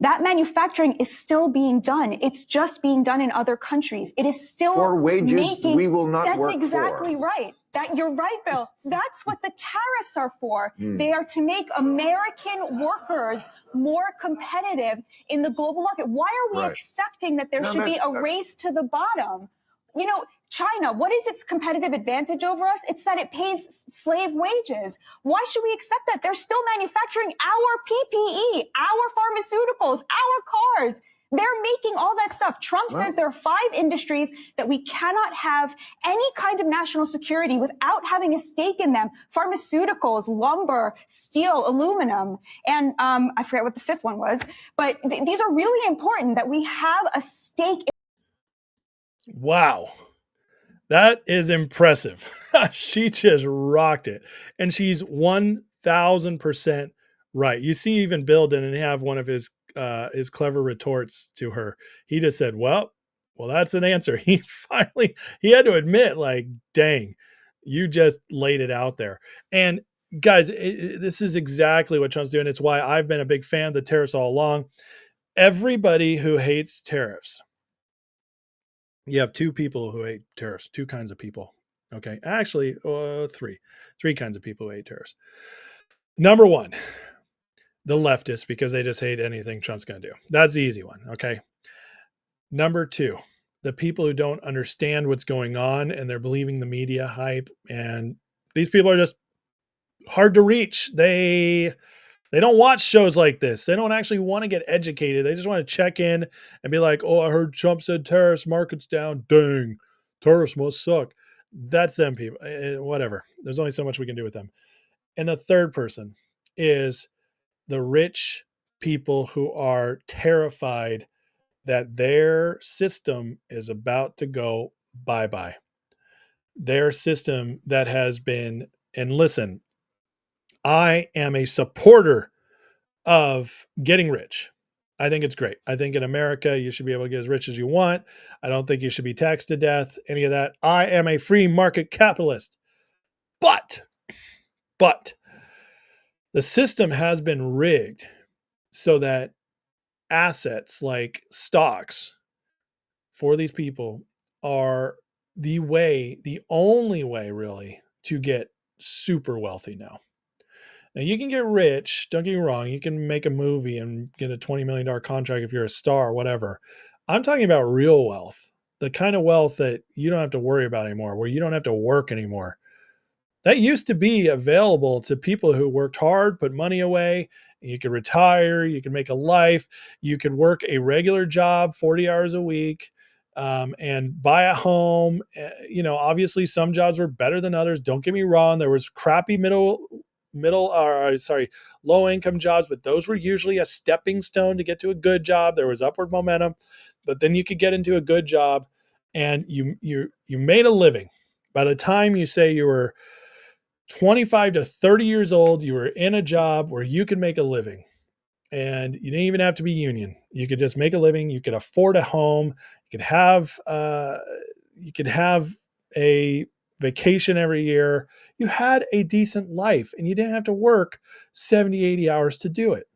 That manufacturing is still being done. It's just being done in other countries. It is still For wages making, we will not work That's exactly for. right. You're right, Bill. That's what the tariffs are for. Mm. They are to make American workers more competitive in the global market. Why are we Right. accepting that there No, should be a that's- race to the bottom? You know, China, what is its competitive advantage over us? It's that it pays slave wages. Why should we accept that? They're still manufacturing our PPE, our pharmaceuticals, our cars. They're making all that stuff. Trump says there are 5 industries that we cannot have any kind of national security without having a stake in them. Pharmaceuticals, lumber, steel, aluminum, and I forget what the 5th one was. But these are really important that we have a stake in. Wow. That is impressive. She just rocked it. And she's 1000% right. You see, even Bill didn't have one of his clever retorts to her. He just said, well, that's an answer. He had to admit, like, dang, you just laid it out there. And guys, this is exactly what Trump's doing. It's why I've been a big fan of the tariffs all along. Everybody who hates tariffs, you have 2 people who hate tariffs, 2 kinds of people. Okay. Actually, 3 kinds of people who hate tariffs. Number 1, the leftists, because they just hate anything Trump's going to do. That's the easy one. Okay. Number 2, the people who don't understand what's going on and they're believing the media hype. And these people are just hard to reach. They don't watch shows like this. They don't actually want to get educated. They just want to check in and be like, oh, I heard Trump said tariffs, market's down. Dang, tariffs must suck. That's them people. Whatever. There's only so much we can do with them. And the third person is the rich people who are terrified that their system is about to go bye-bye. Their system that has been, and listen, I am a supporter of getting rich. I think it's great. I think in America, you should be able to get as rich as you want. I don't think you should be taxed to death, any of that. I am a free market capitalist. But the system has been rigged so that assets like stocks for these people are the only way really to get super wealthy now. Now, you can get rich. Don't get me wrong. You can make a movie and get a $20 million contract if you're a star or whatever. I'm talking about real wealth, the kind of wealth that you don't have to worry about anymore, where you don't have to work anymore. That used to be available to people who worked hard, put money away. You could retire. You could make a life. You could work a regular job, 40 hours a week, and buy a home. Obviously some jobs were better than others. Don't get me wrong. There was crappy low income jobs, but those were usually a stepping stone to get to a good job. There was upward momentum, but then you could get into a good job and you made a living. By the time you say you were 25 to 30 years old, you were in a job where you could make a living, and you didn't even have to be union. You could just make a living. You could afford a home. You could have a vacation every year. You had a decent life, and you didn't have to work 70, 80 hours to do it.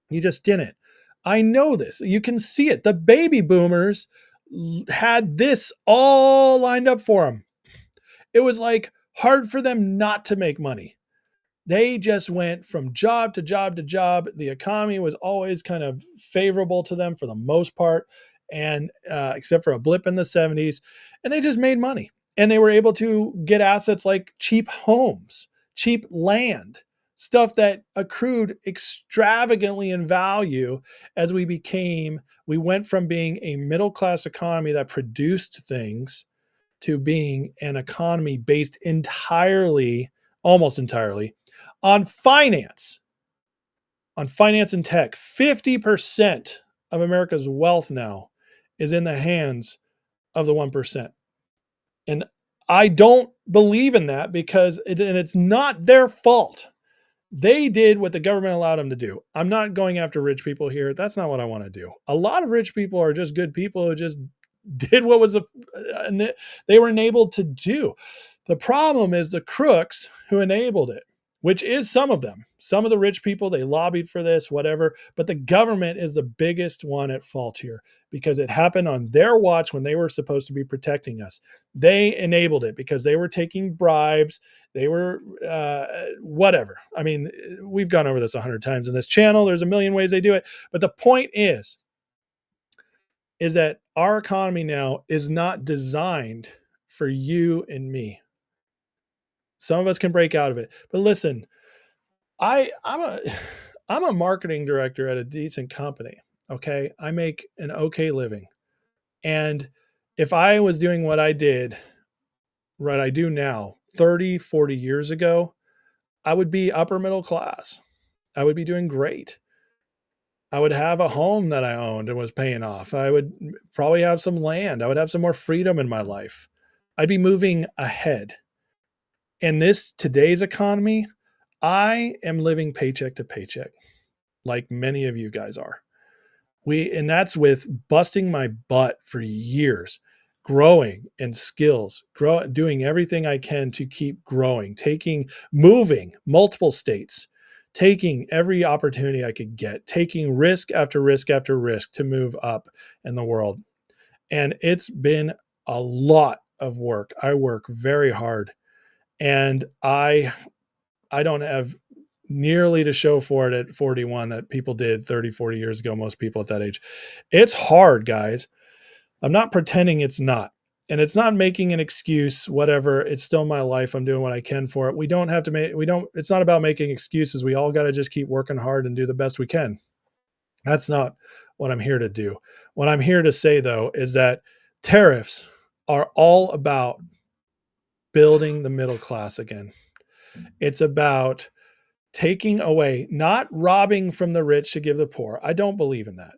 You just didn't. I know this. You can see it. The baby boomers, had this all lined up for them. It was like hard for them not to make money. They just went from job to job to job. The economy was always kind of favorable to them for the most part, and except for a blip in the 70s, and they just made money. And they were able to get assets like cheap homes, cheap land, stuff that accrued extravagantly in value as we went from being a middle-class economy that produced things to being an economy based almost entirely, on finance and tech. 50% of America's wealth now is in the hands of the 1%. And I don't believe in that because it's not their fault. They did what the government allowed them to do. I'm not going after rich people here. That's not what I want to do. A lot of rich people are just good people who just did what was they were enabled to do. The problem is the crooks who enabled it, which is some of them. Some of the rich people, they lobbied for this, whatever, but the government is the biggest one at fault here because it happened on their watch when they were supposed to be protecting us. They enabled it because they were taking bribes. They were whatever. I mean, we've gone over this 100 times in this channel. There's a million ways they do it. But the point is that our economy now is not designed for you and me. Some of us can break out of it. But listen, I'm a marketing director at a decent company. Okay. I make an okay living. And if I was doing what I do now, 30, 40 years ago, I would be upper middle class. I would be doing great. I would have a home that I owned and was paying off. I would probably have some land. I would have some more freedom in my life. I'd be moving ahead. In today's economy, I am living paycheck to paycheck, like many of you guys are. And that's with busting my butt for years, growing in skills, doing everything I can to keep growing, moving multiple states, taking every opportunity I could get, taking risk after risk after risk to move up in the world. And it's been a lot of work. I work very hard. And I don't have nearly to show for it at 41 that people did 30, 40 years ago, most people at that age. It's hard, guys. I'm not pretending it's not. And it's not making an excuse, whatever. It's still my life. I'm doing what I can for it. It's not about making excuses. We all got to just keep working hard and do the best we can. That's not what I'm here to do. What I'm here to say, though, is that tariffs are all about building the middle class again. It's about taking away, not robbing from the rich to give the poor. I don't believe in that.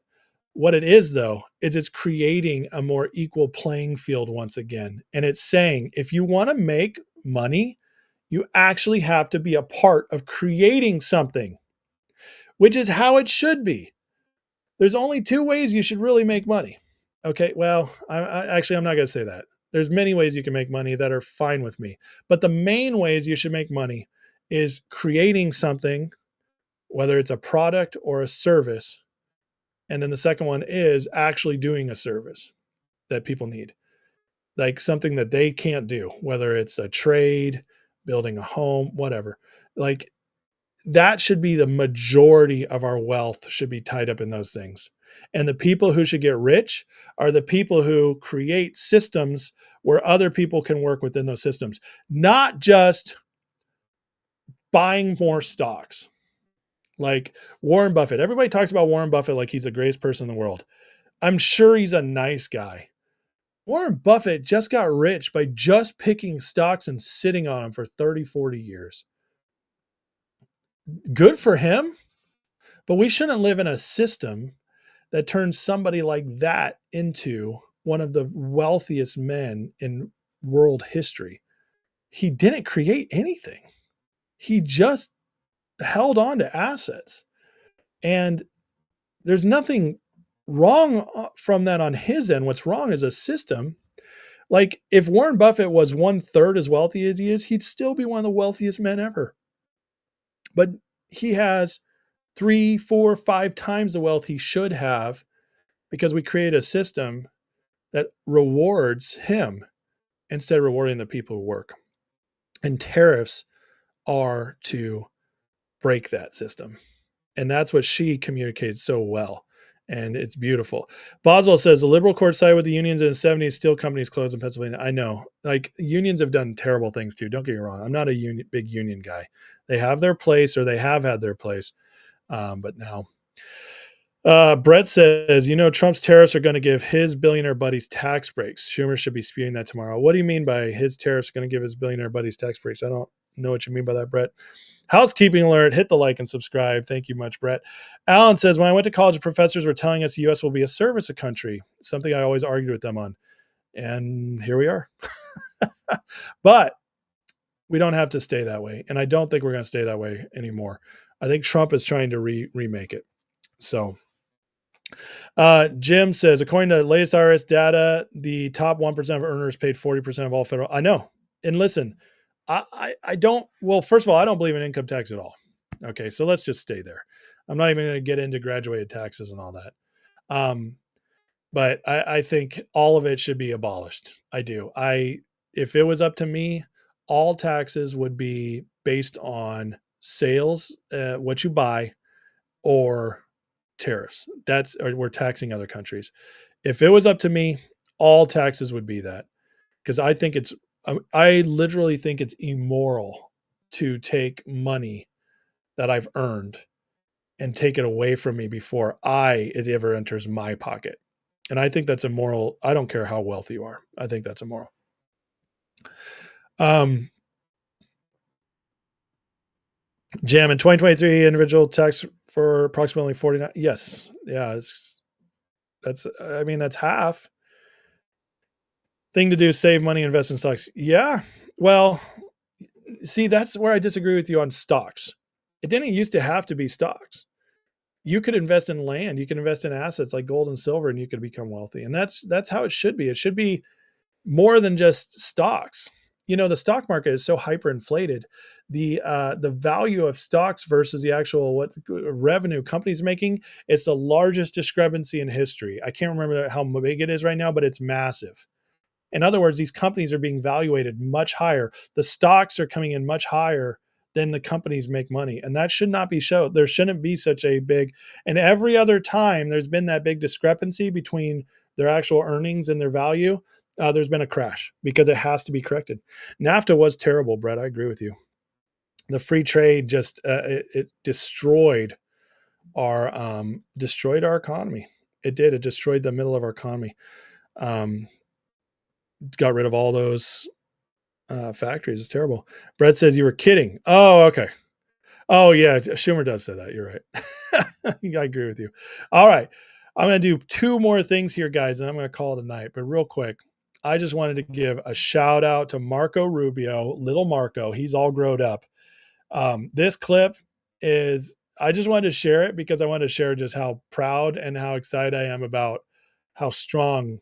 What it is, though, is it's creating a more equal playing field once again. And it's saying, if you want to make money, you actually have to be a part of creating something, which is how it should be. There's only two ways you should really make money. Okay, well, I'm not going to say that. There's many ways you can make money that are fine with me. But the main ways you should make money is creating something, whether it's a product or a service. And then the second one is actually doing a service that people need, like something that they can't do, whether it's a trade, building a home, whatever. Like that should be the majority of our wealth should be tied up in those things. And the people who should get rich are the people who create systems where other people can work within those systems, not just buying more stocks. Like Warren Buffett. Everybody talks about Warren Buffett like he's the greatest person in the world. I'm sure he's a nice guy. Warren Buffett just got rich by just picking stocks and sitting on them for 30, 40 years. Good for him. But we shouldn't live in a system that turns somebody like that into one of the wealthiest men in world history. He didn't create anything. He just held on to assets. And there's nothing wrong from that on his end. What's wrong is a system. Like if Warren Buffett was 1/3 as wealthy as he is, he'd still be one of the wealthiest men ever. But he has 3, 4, 5 times the wealth he should have because we create a system that rewards him instead of rewarding the people who work. And tariffs are to break that system. And that's what she communicated so well. And it's beautiful. Boswell says the liberal court sided with the unions in the 70s, steel companies closed in Pennsylvania. I know, like, unions have done terrible things too. Don't get me wrong. I'm not a big union guy. They have their place, or they have had their place. But now, Brett says, Trump's tariffs are going to give his billionaire buddies tax breaks. Schumer should be spewing that tomorrow. What do you mean by his tariffs are going to give his billionaire buddies tax breaks? I don't know what you mean by that, Brett. Housekeeping alert, hit the like and subscribe. Thank you much, Brett. Alan says, when I went to college, professors were telling us the U.S. will be a service country, something I always argued with them on. And here we are. But we don't have to stay that way. And I don't think we're going to stay that way anymore. I think Trump is trying to remake it. So Jim says, according to the latest IRS data, the top 1% of earners paid 40% of all federal. I know. And listen, I don't, well, first of all, I don't believe in income tax at all. Okay. So let's just stay there. I'm not even going to get into graduated taxes and all that. But I think all of it should be abolished. I do. If it was up to me, all taxes would be based on sales, what you buy, or tariffs. Or we're taxing other countries. If it was up to me, all taxes would be that, because I literally think it's immoral to take money that I've earned and take it away from me before it ever enters my pocket. And I think that's immoral. I don't care how wealthy you are. I think that's immoral. Jam, in 2023, individual tax for approximately 49. Yes. Yeah. That's half. Thing to do is save money, invest in stocks. Yeah. Well, see, that's where I disagree with you on stocks. It didn't used to have to be stocks. You could invest in land. You can invest in assets like gold and silver, and you could become wealthy. And that's how it should be. It should be more than just stocks. The stock market is so hyperinflated. The value of stocks versus the actual what revenue companies making, it's the largest discrepancy in history. I can't remember how big it is right now, but it's massive. In other words, these companies are being valuated much higher. The stocks are coming in much higher than the companies make money. And that should not be shown. There shouldn't be such a big, and every other time there's been that big discrepancy between their actual earnings and their value, there's been a crash because it has to be corrected. NAFTA was terrible, Brett. I agree with you. The free trade just, it destroyed our economy. It did. It destroyed the middle of our economy. Got rid of all those factories. It's terrible. Brett says you were kidding. Oh, okay. Oh yeah. Schumer does say that. You're right. I agree with you. All right. I'm going to do two more things here, guys, and I'm going to call it a night, but real quick, I just wanted to give a shout out to Marco Rubio, little Marco. He's all grown up. This clip is, I just wanted to share it because I wanted to share just how proud and how excited I am about how strong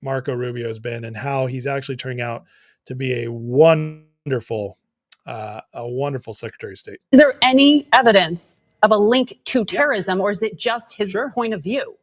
Marco Rubio has been and how he's actually turning out to be a wonderful Secretary of State. Is there any evidence of a link to terrorism, or is it just his point of view?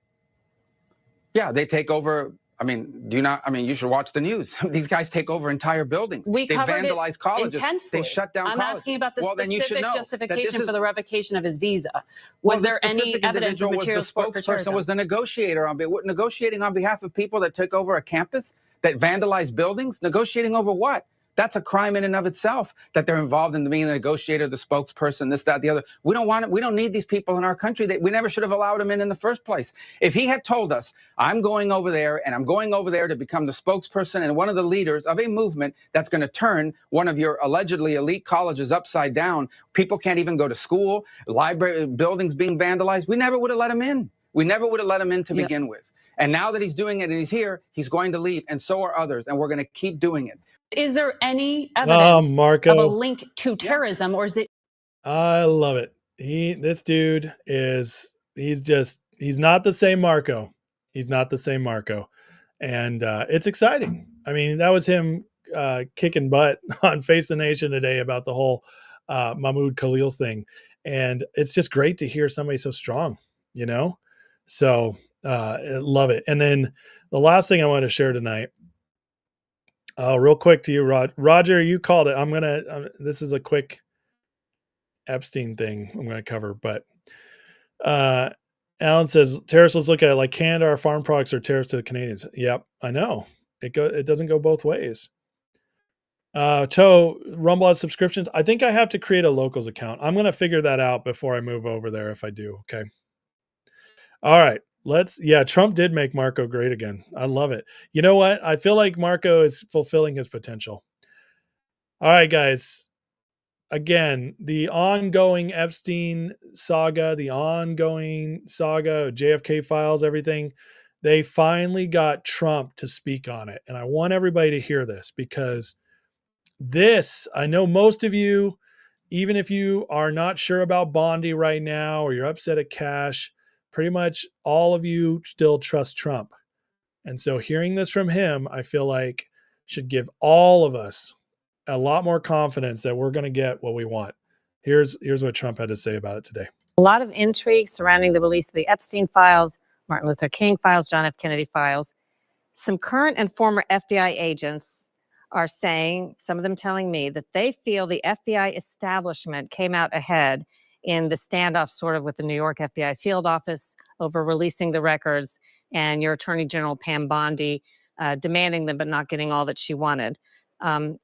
Yeah, they take over. You should watch the news. These guys take over entire buildings. They vandalize colleges. Intensely. They shut down I'm colleges. asking about the specific justification for the revocation of his visa. Was there any evidence of material support for terrorism? Was the negotiator negotiating on behalf of people that took over a campus, that vandalized buildings? Negotiating over what? That's a crime in and of itself, that they're involved in being the negotiator, the spokesperson, this, that, the other. We don't want it. We don't need these people in our country. We never should have allowed them in the first place. If he had told us, I'm going over there and I'm going over there to become the spokesperson and one of the leaders of a movement that's going to turn one of your allegedly elite colleges upside down, people can't even go to school, library buildings being vandalized, we never would have let him in. We never would have let him in to begin with. And now that he's doing it and he's here, he's going to leave, and so are others, and we're going to keep doing it. Is there any evidence Marco, of a link to terrorism, or is it? I love it. This dude he's not the same Marco. He's not the same Marco. And it's exciting. I mean, that was him kicking butt on Face the Nation today about the whole Mahmoud Khalil's thing. And it's just great to hear somebody so strong, So Love it. And then the last thing I want to share tonight, real quick to you, Roger, you called it. This is a quick Epstein thing I'm going to cover, but Alan says, tariffs, let's look at it like Canada, our farm products are tariffs to the Canadians. Yep, I know. It doesn't go both ways. Rumble has subscriptions. I think I have to create a locals account. I'm going to figure that out before I move over there if I do. Okay. All right. Trump did make Marco great again. I love it. You know what? I feel like Marco is fulfilling his potential. All right, guys. Again, the ongoing Epstein saga, the ongoing saga of JFK files, everything, they finally got Trump to speak on it. And I want everybody to hear this because I know most of you, even if you are not sure about Bondi right now or you're upset at Cash, pretty much all of you still trust Trump. And so hearing this from him, I feel like should give all of us a lot more confidence that we're going to get what we want. Here's what Trump had to say about it today. A lot of intrigue surrounding the release of the Epstein files, Martin Luther King files, John F. Kennedy files. Some current and former FBI agents are saying, some of them telling me, that they feel the FBI establishment came out ahead in the standoff sort of with the New York FBI field office over releasing the records and your Attorney General Pam Bondi demanding them but not getting all that she wanted.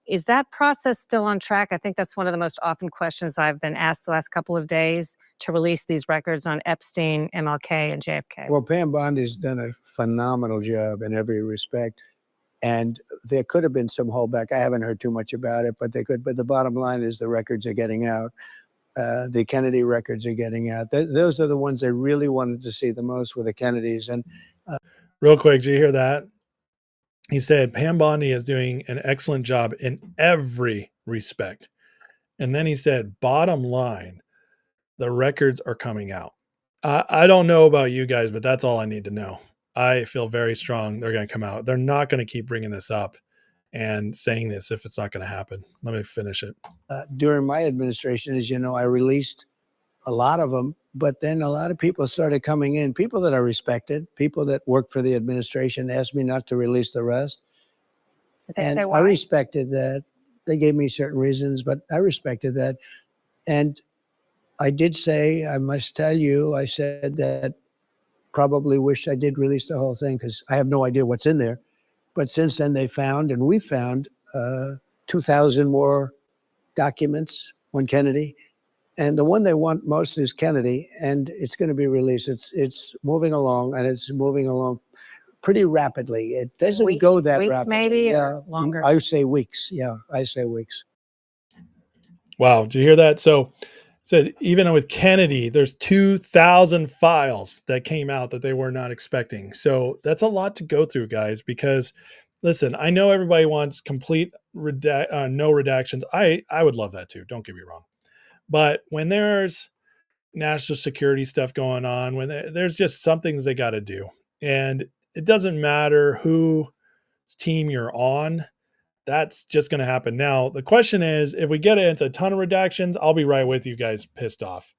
Is that process still on track? I think that's one of the most often questions I've been asked the last couple of days, to release these records on Epstein, MLK, and JFK. Well, Pam Bondi's done a phenomenal job in every respect. And there could have been some holdback. I haven't heard too much about it, but they could. But the bottom line is the records are getting out. The Kennedy records are getting out. Those are the ones I really wanted to see the most, with the Kennedys. And real quick, did you hear that? He said Pam Bondi is doing an excellent job in every respect. And then he said, bottom line, the records are coming out. I don't know about you guys, but that's all I need to know. I feel very strong they're going to come out. They're not going to keep bringing this up and saying this if it's not going to happen. Let me finish it. During my administration, as you know, I released a lot of them, but then a lot of people started coming in, people that I respected, people that worked for the administration, asked me not to release the rest. And I respected that. They gave me certain reasons, but I respected that. And I did say, I must tell you, I said that probably wish I did release the whole thing because I have no idea what's in there. But since then they found, and we found 2,000 more documents on Kennedy. And the one they want most is Kennedy, and it's going to be released. It's moving along, and it's moving along pretty rapidly. It doesn't go that weeks rapidly. Maybe, or longer? I say weeks. Yeah, I say weeks. Wow, did you hear that? So said even with Kennedy, there's 2,000 files that came out that they were not expecting. So that's a lot to go through, guys, because listen, I know everybody wants complete no redactions. I would love that too. Don't get me wrong. But when there's national security stuff going on, when there's just some things they got to do, and it doesn't matter whose team you're on, that's just going to happen. Now, the question is, if we get into a ton of redactions, I'll be right with you guys pissed off.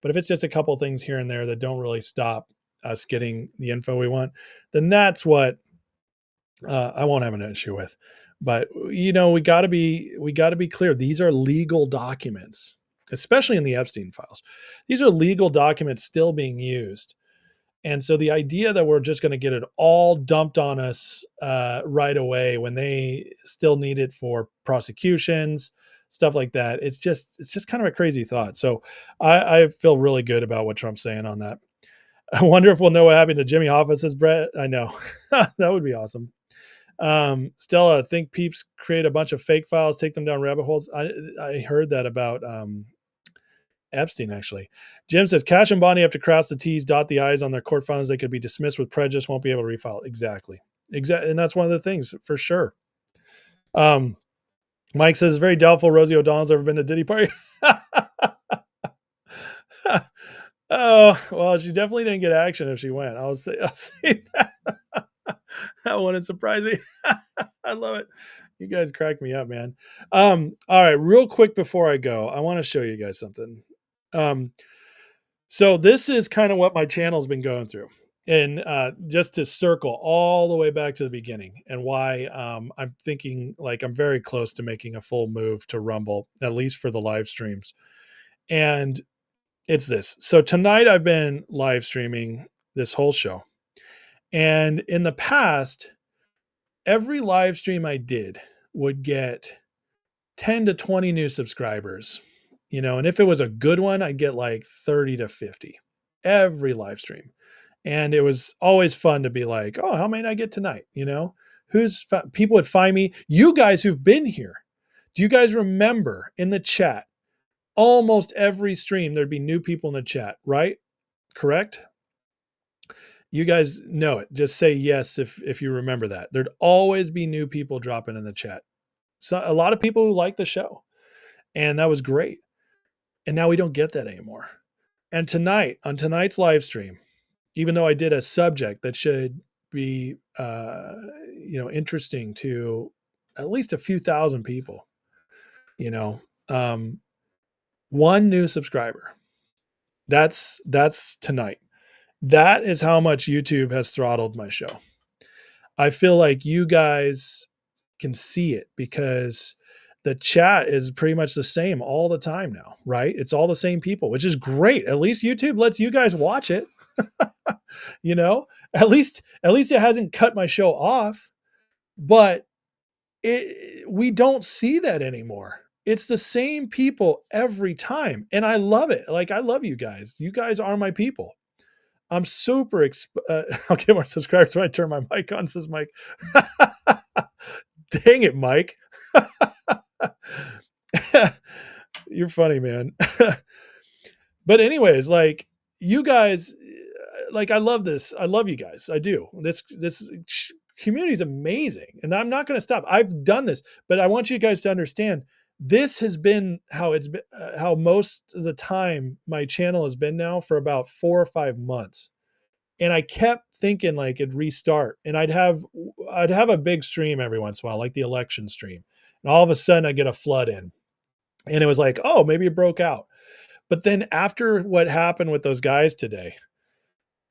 But if it's just a couple things here and there that don't really stop us getting the info we want, then that's what I won't have an issue with. But, you know, we got to be clear. These are legal documents, especially in the Epstein files. These are legal documents still being used. And so the idea that we're just going to get it all dumped on us right away when they still need it for prosecutions, stuff like that, it's just kind of a crazy thought. So I feel really good about what Trump's saying on that. I wonder if we'll know what happened to Jimmy Hoffa's Brett. I know. That would be awesome. Stella, think peeps create a bunch of fake files, take them down rabbit holes. I heard that about Epstein, actually. Jim says Cash and Bondi have to cross the T's, dot the I's on their court filings. They could be dismissed with prejudice, won't be able to refile. Exactly. And that's one of the things for sure. Mike says, very doubtful Rosie O'Donnell's ever been to Diddy party. Oh, well, she definitely didn't get action if she went. I'll say that. That wouldn't surprise me. I love it. You guys crack me up, man. All right, real quick before I go, I want to show you guys something. So this is kind of what my channel's been going through. and just to circle all the way back to the beginning and why I'm thinking like I'm very close to making a full move to Rumble, at least for the live streams. And it's this. So tonight I've been live streaming this whole show. And in the past, every live stream I did would get 10 to 20 new subscribers, you know, and if it was a good one, I'd get like 30 to 50 every live stream. And it was always fun to be like, oh, how many did I get tonight? You know, people would find me. You guys who've been here, do you guys remember in the chat, almost every stream, there'd be new people in the chat, right? Correct? You guys know it. Just say yes if you remember that. There'd always be new people dropping in the chat. So a lot of people who like the show. And that was great. And now we don't get that anymore. And tonight, on tonight's live stream, even though I did a subject that should be, interesting to at least a few thousand people, one new subscriber. That's tonight. That is how much YouTube has throttled my show. I feel like you guys can see it because the chat is pretty much the same all the time now, right? It's all the same people, which is great. At least YouTube lets you guys watch it. At least it hasn't cut my show off, but we don't see that anymore. It's the same people every time. And I love it. Like, I love you guys. You guys are my people. I'm super, I'll get more subscribers when I turn my mic on, says Mike. Dang it, Mike. You're funny, man. But anyways, like, you guys, like, I love this. I love you guys. I do. This community is amazing. And I'm not going to stop. I've done this, but I want you guys to understand this has been how it's been, how most of the time my channel has been now for about 4 or 5 months. And I kept thinking like it'd restart and I'd have a big stream every once in a while, like the election stream. And all of a sudden I get a flood in and it was like, oh, maybe it broke out. But then after what happened with those guys today,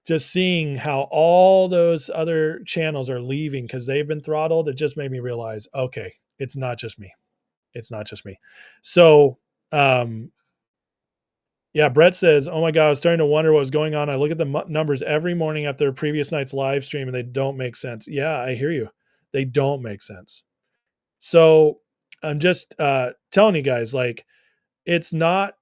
just seeing how all those other channels are leaving because they've been throttled, it just made me realize, okay, it's not just me. It's not just me. So, yeah, Brett says, oh my God, I was starting to wonder what was going on. I look at the numbers every morning after a previous night's live stream and they don't make sense. Yeah, I hear you. They don't make sense. So I'm just telling you guys, like, it's not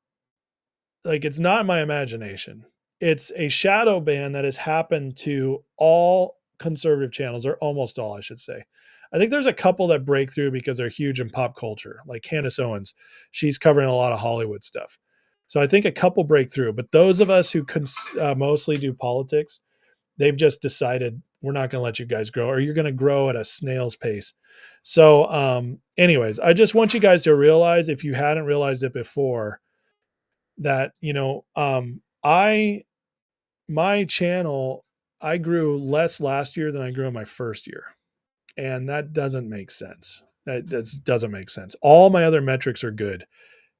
my imagination. It's a shadow ban that has happened to all conservative channels, or almost all, I should say. I think there's a couple that break through because they're huge in pop culture, like Candice Owens. She's covering a lot of Hollywood stuff. So I think a couple break through, but those of us who mostly do politics, they've just decided we're not going to let you guys grow, or you're going to grow at a snail's pace. So anyways, I just want you guys to realize, if you hadn't realized it before, that, my channel, I grew less last year than I grew in my first year. And that doesn't make sense. That doesn't make sense. All my other metrics are good.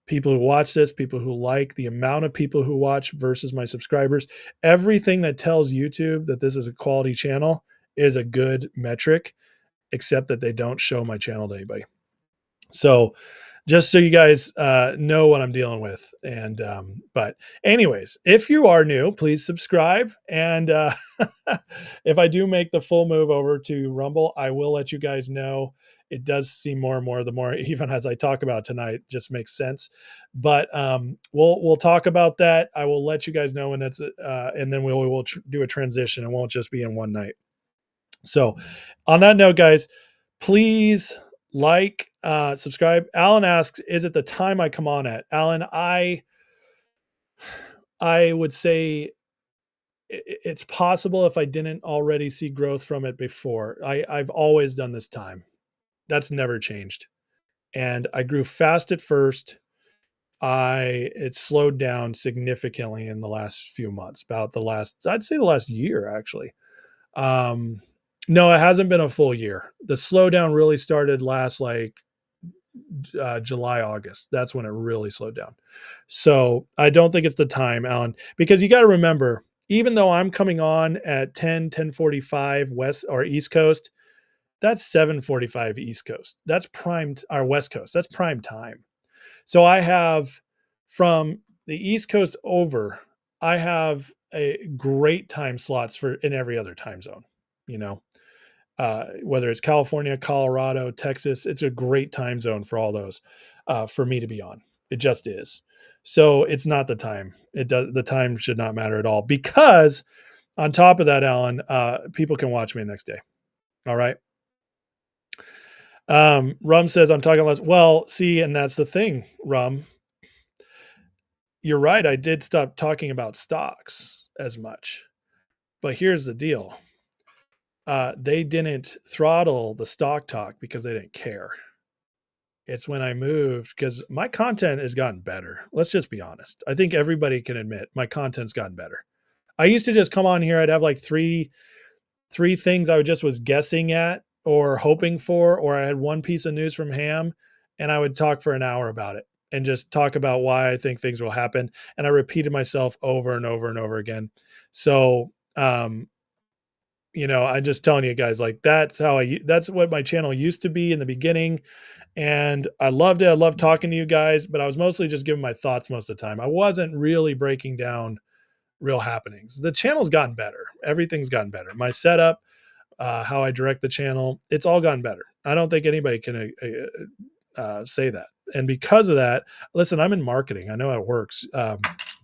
People who watch this, people who like, the amount of people who watch versus my subscribers, everything that tells YouTube that this is a quality channel is a good metric, except that they don't show my channel to anybody. So just so you guys know what I'm dealing with. And, but anyways, if you are new, please subscribe. And if I do make the full move over to Rumble, I will let you guys know. It does seem more and more, the more, even as I talk about tonight, just makes sense. But we'll talk about that. I will let you guys know when it's, and then we'll do a transition. It won't just be in one night. So on that note, guys, please like, subscribe. Alan asks, is it the time I come on at? Alan, I would say it's possible if I didn't already see growth from it before. I've always done this time. That's never changed. And I grew fast at first. It slowed down significantly in the last few months, I'd say the last year, actually. No, it hasn't been a full year. The slowdown really started last July, August. That's when it really slowed down. So I don't think it's the time, Alan, because you got to remember, even though I'm coming on at 10:45 West or East Coast, that's 7:45 East Coast. That's prime, or West Coast. That's prime time. So I have from the East Coast over, I have a great time slots for in every other time zone, you know, whether it's California, Colorado, Texas, it's a great time zone for all those, for me to be on. It just is. So it's not the time. The time should not matter at all, because on top of that, Alan, people can watch me the next day. All right. Rum says I'm talking less. Well, see, and that's the thing, Rum. You're right. I did stop talking about stocks as much, but here's the deal. They didn't throttle the stock talk because they didn't care. It's when I moved, because my content has gotten better. Let's just be honest. I think everybody can admit my content's gotten better. I used to just come on here. I'd have like three things I was guessing at or hoping for, or I had one piece of news from Ham, and I would talk for an hour about it and just talk about why I think things will happen. And I repeated myself over and over and over again. So, you know, I'm just telling you guys, like, that's what my channel used to be in the beginning. And I loved it. I loved talking to you guys, but I was mostly just giving my thoughts most of the time. I wasn't really breaking down real happenings. The channel's gotten better. Everything's gotten better. My setup, how I direct the channel, it's all gotten better. I don't think anybody can say that. And because of that, listen, I'm in marketing. I know how it works.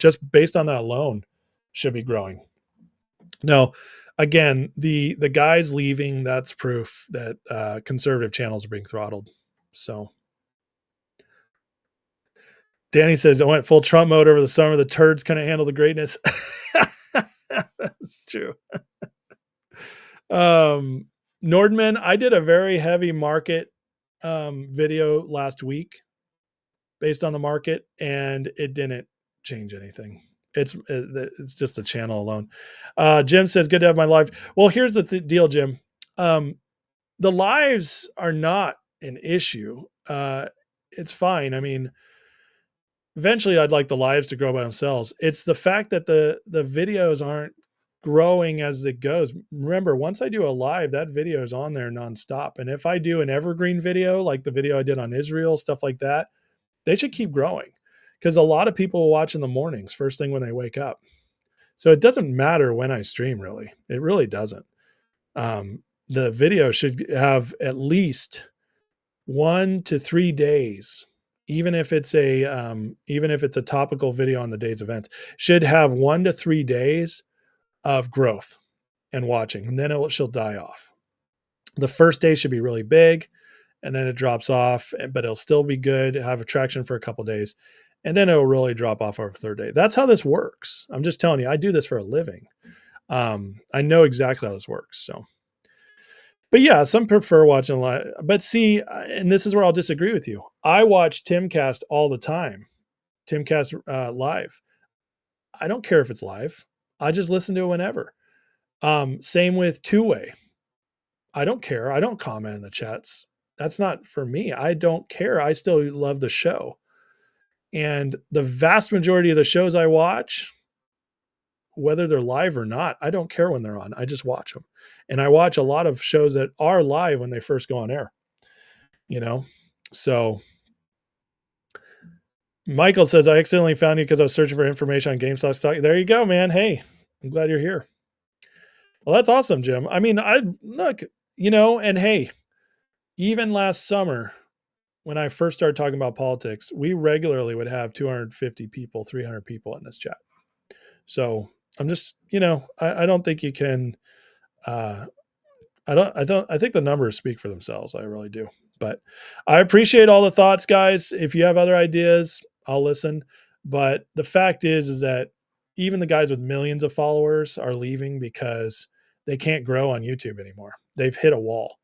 Just based on that alone, should be growing. No, again, the guys leaving, that's proof that conservative channels are being throttled. So Danny says, I went full Trump mode over the summer. The turds couldn't handle the greatness. That's true. Nordman, I did a very heavy market video last week based on the market, and it didn't change anything. It's just a channel alone. Jim says, good to have my live. Well, here's the deal, Jim. The lives are not an issue. It's fine. I mean, eventually I'd like the lives to grow by themselves. It's the fact that the videos aren't growing as it goes. Remember, once I do a live, that video is on there nonstop. And if I do an evergreen video, like the video I did on Israel, stuff like that, they should keep growing, because a lot of people will watch in the mornings, first thing when they wake up. So it doesn't matter when I stream, really. It really doesn't. The video should have at least 1 to 3 days, even if it's a topical video on the day's event, should have 1 to 3 days of growth and watching, and then she'll die off. The first day should be really big, and then it drops off, but it'll still be good, have attraction for a couple of days, and then it'll really drop off over the third day. That's how this works. I'm just telling you, I do this for a living. I know exactly how this works. So, but yeah, some prefer watching live. But see, and this is where I'll disagree with you. I watch Timcast all the time. Timcast live. I don't care if it's live. I just listen to it whenever. Same with two-way. I don't care. I don't comment in the chats. That's not for me. I don't care. I still love the show. And the vast majority of the shows I watch, whether they're live or not, I don't care when they're on. I just watch them. And I watch a lot of shows that are live when they first go on air, you know? So Michael says, I accidentally found you because I was searching for information on GameStop stock. There you go, man. Hey, I'm glad you're here. Well, that's awesome, Jim. I mean, look, you know, and hey, even last summer, when I first started talking about politics, we regularly would have 250 people, 300 people in this chat. So I'm just, you know, I don't think you can, I think the numbers speak for themselves. I really do. But I appreciate all the thoughts, guys. If you have other ideas, I'll listen. But the fact is that even the guys with millions of followers are leaving because they can't grow on YouTube anymore. They've hit a wall.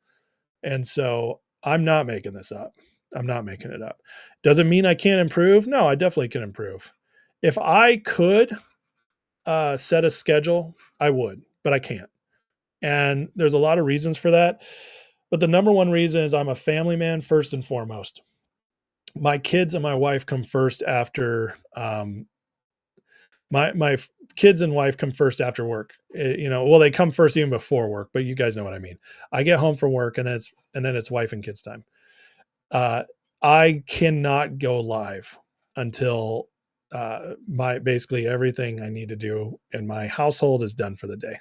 And so I'm not making this up. I'm not making it up. Does it mean I can't improve? No, I definitely can improve. If I could set a schedule, I would, but I can't. And there's a lot of reasons for that. But the number one reason is I'm a family man first and foremost. My kids and my wife come first after my kids and wife come first after work. Well, they come first even before work, but you guys know what I mean. I get home from work and then it's wife and kids time. I cannot go live until my basically everything I need to do in my household is done for the day.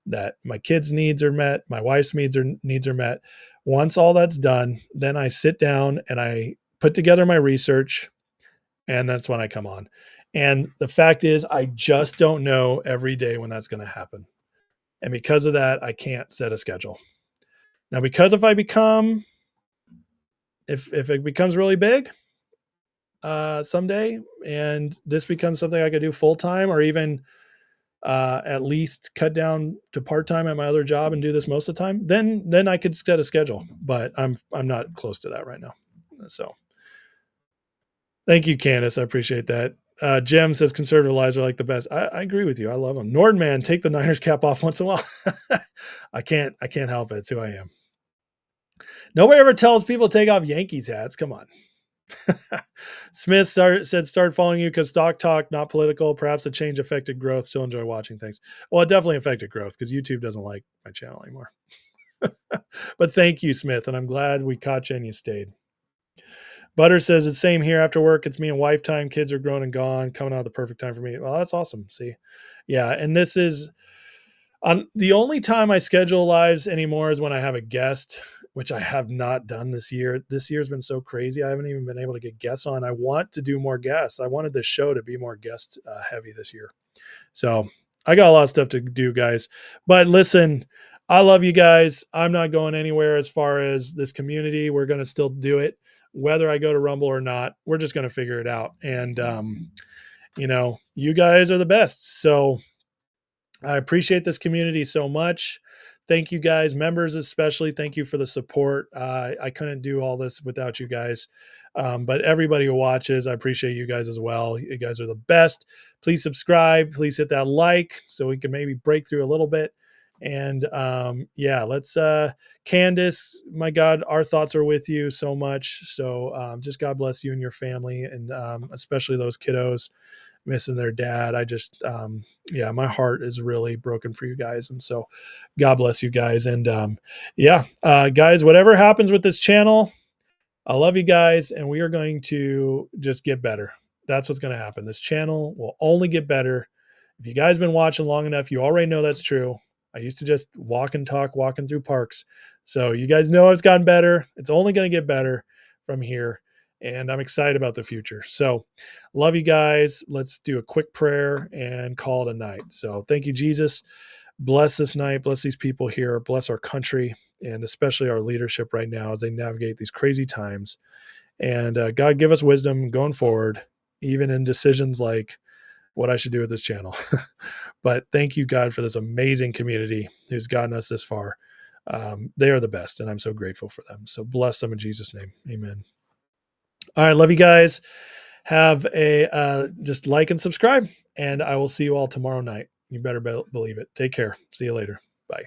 That my kids' needs are met, my wife's needs are met. Once all that's done, then I sit down and I put together my research, and that's when I come on. And the fact is, I just don't know every day when that's going to happen. And because of that, I can't set a schedule. Now, because if it becomes really big someday, and this becomes something I could do full time, or even at least cut down to part-time at my other job and do this most of the time, then I could set a schedule, but I'm not close to that right now. So thank you, Candice. I appreciate that. Jim says conservative lives are like the best. I agree with you. I love them. Nordman, take the Niners cap off once in a while. I can't help it. It's who I am. Nobody ever tells people to take off Yankees hats. Come on. Smith said start following you because stock talk, not political. Perhaps a change affected growth. Still enjoy watching things. Well, it definitely affected growth because YouTube doesn't like my channel anymore. But thank you, Smith, and I'm glad we caught you and you stayed. Butter says it's same here after work. It's me and wife time. Kids are grown and gone. Coming out at the perfect time for me. Well, that's awesome. See, yeah, and this is the only time I schedule lives anymore is when I have a guest, which I have not done this year. This year's been so crazy. I haven't even been able to get guests on. I want to do more guests. I wanted this show to be more guest heavy this year. So I got a lot of stuff to do, guys. But listen, I love you guys. I'm not going anywhere as far as this community. We're going to still do it. Whether I go to Rumble or not, we're just going to figure it out. And, you guys are the best. So I appreciate this community so much. Thank you guys, members especially. Thank you for the support. I couldn't do all this without you guys. But everybody who watches, I appreciate you guys as well. You guys are the best. Please subscribe. Please hit that like so we can maybe break through a little bit. And let's Candice, my God, our thoughts are with you so much. So just God bless you and your family, and especially those kiddos missing their dad. I just my heart is really broken for you guys, and so God bless you guys. And guys, whatever happens with this channel, I love you guys, and we are going to just get better. That's what's going to happen. This channel will only get better. If you guys been watching long enough, you already know that's true. I used to just walking through parks. So you guys know it's gotten better. It's only going to get better from here. And I'm excited about the future. So love you guys. Let's do a quick prayer and call it a night. So thank you, Jesus. Bless this night. Bless these people here. Bless our country, and especially our leadership right now as they navigate these crazy times. And God, give us wisdom going forward, even in decisions like what I should do with this channel. But thank you, God, for this amazing community who's gotten us this far. They are the best, and I'm so grateful for them. So bless them in Jesus' name. Amen. All right. Love you guys. Have a just like and subscribe, and I will see you all tomorrow night. You better believe it. Take care. See you later. Bye.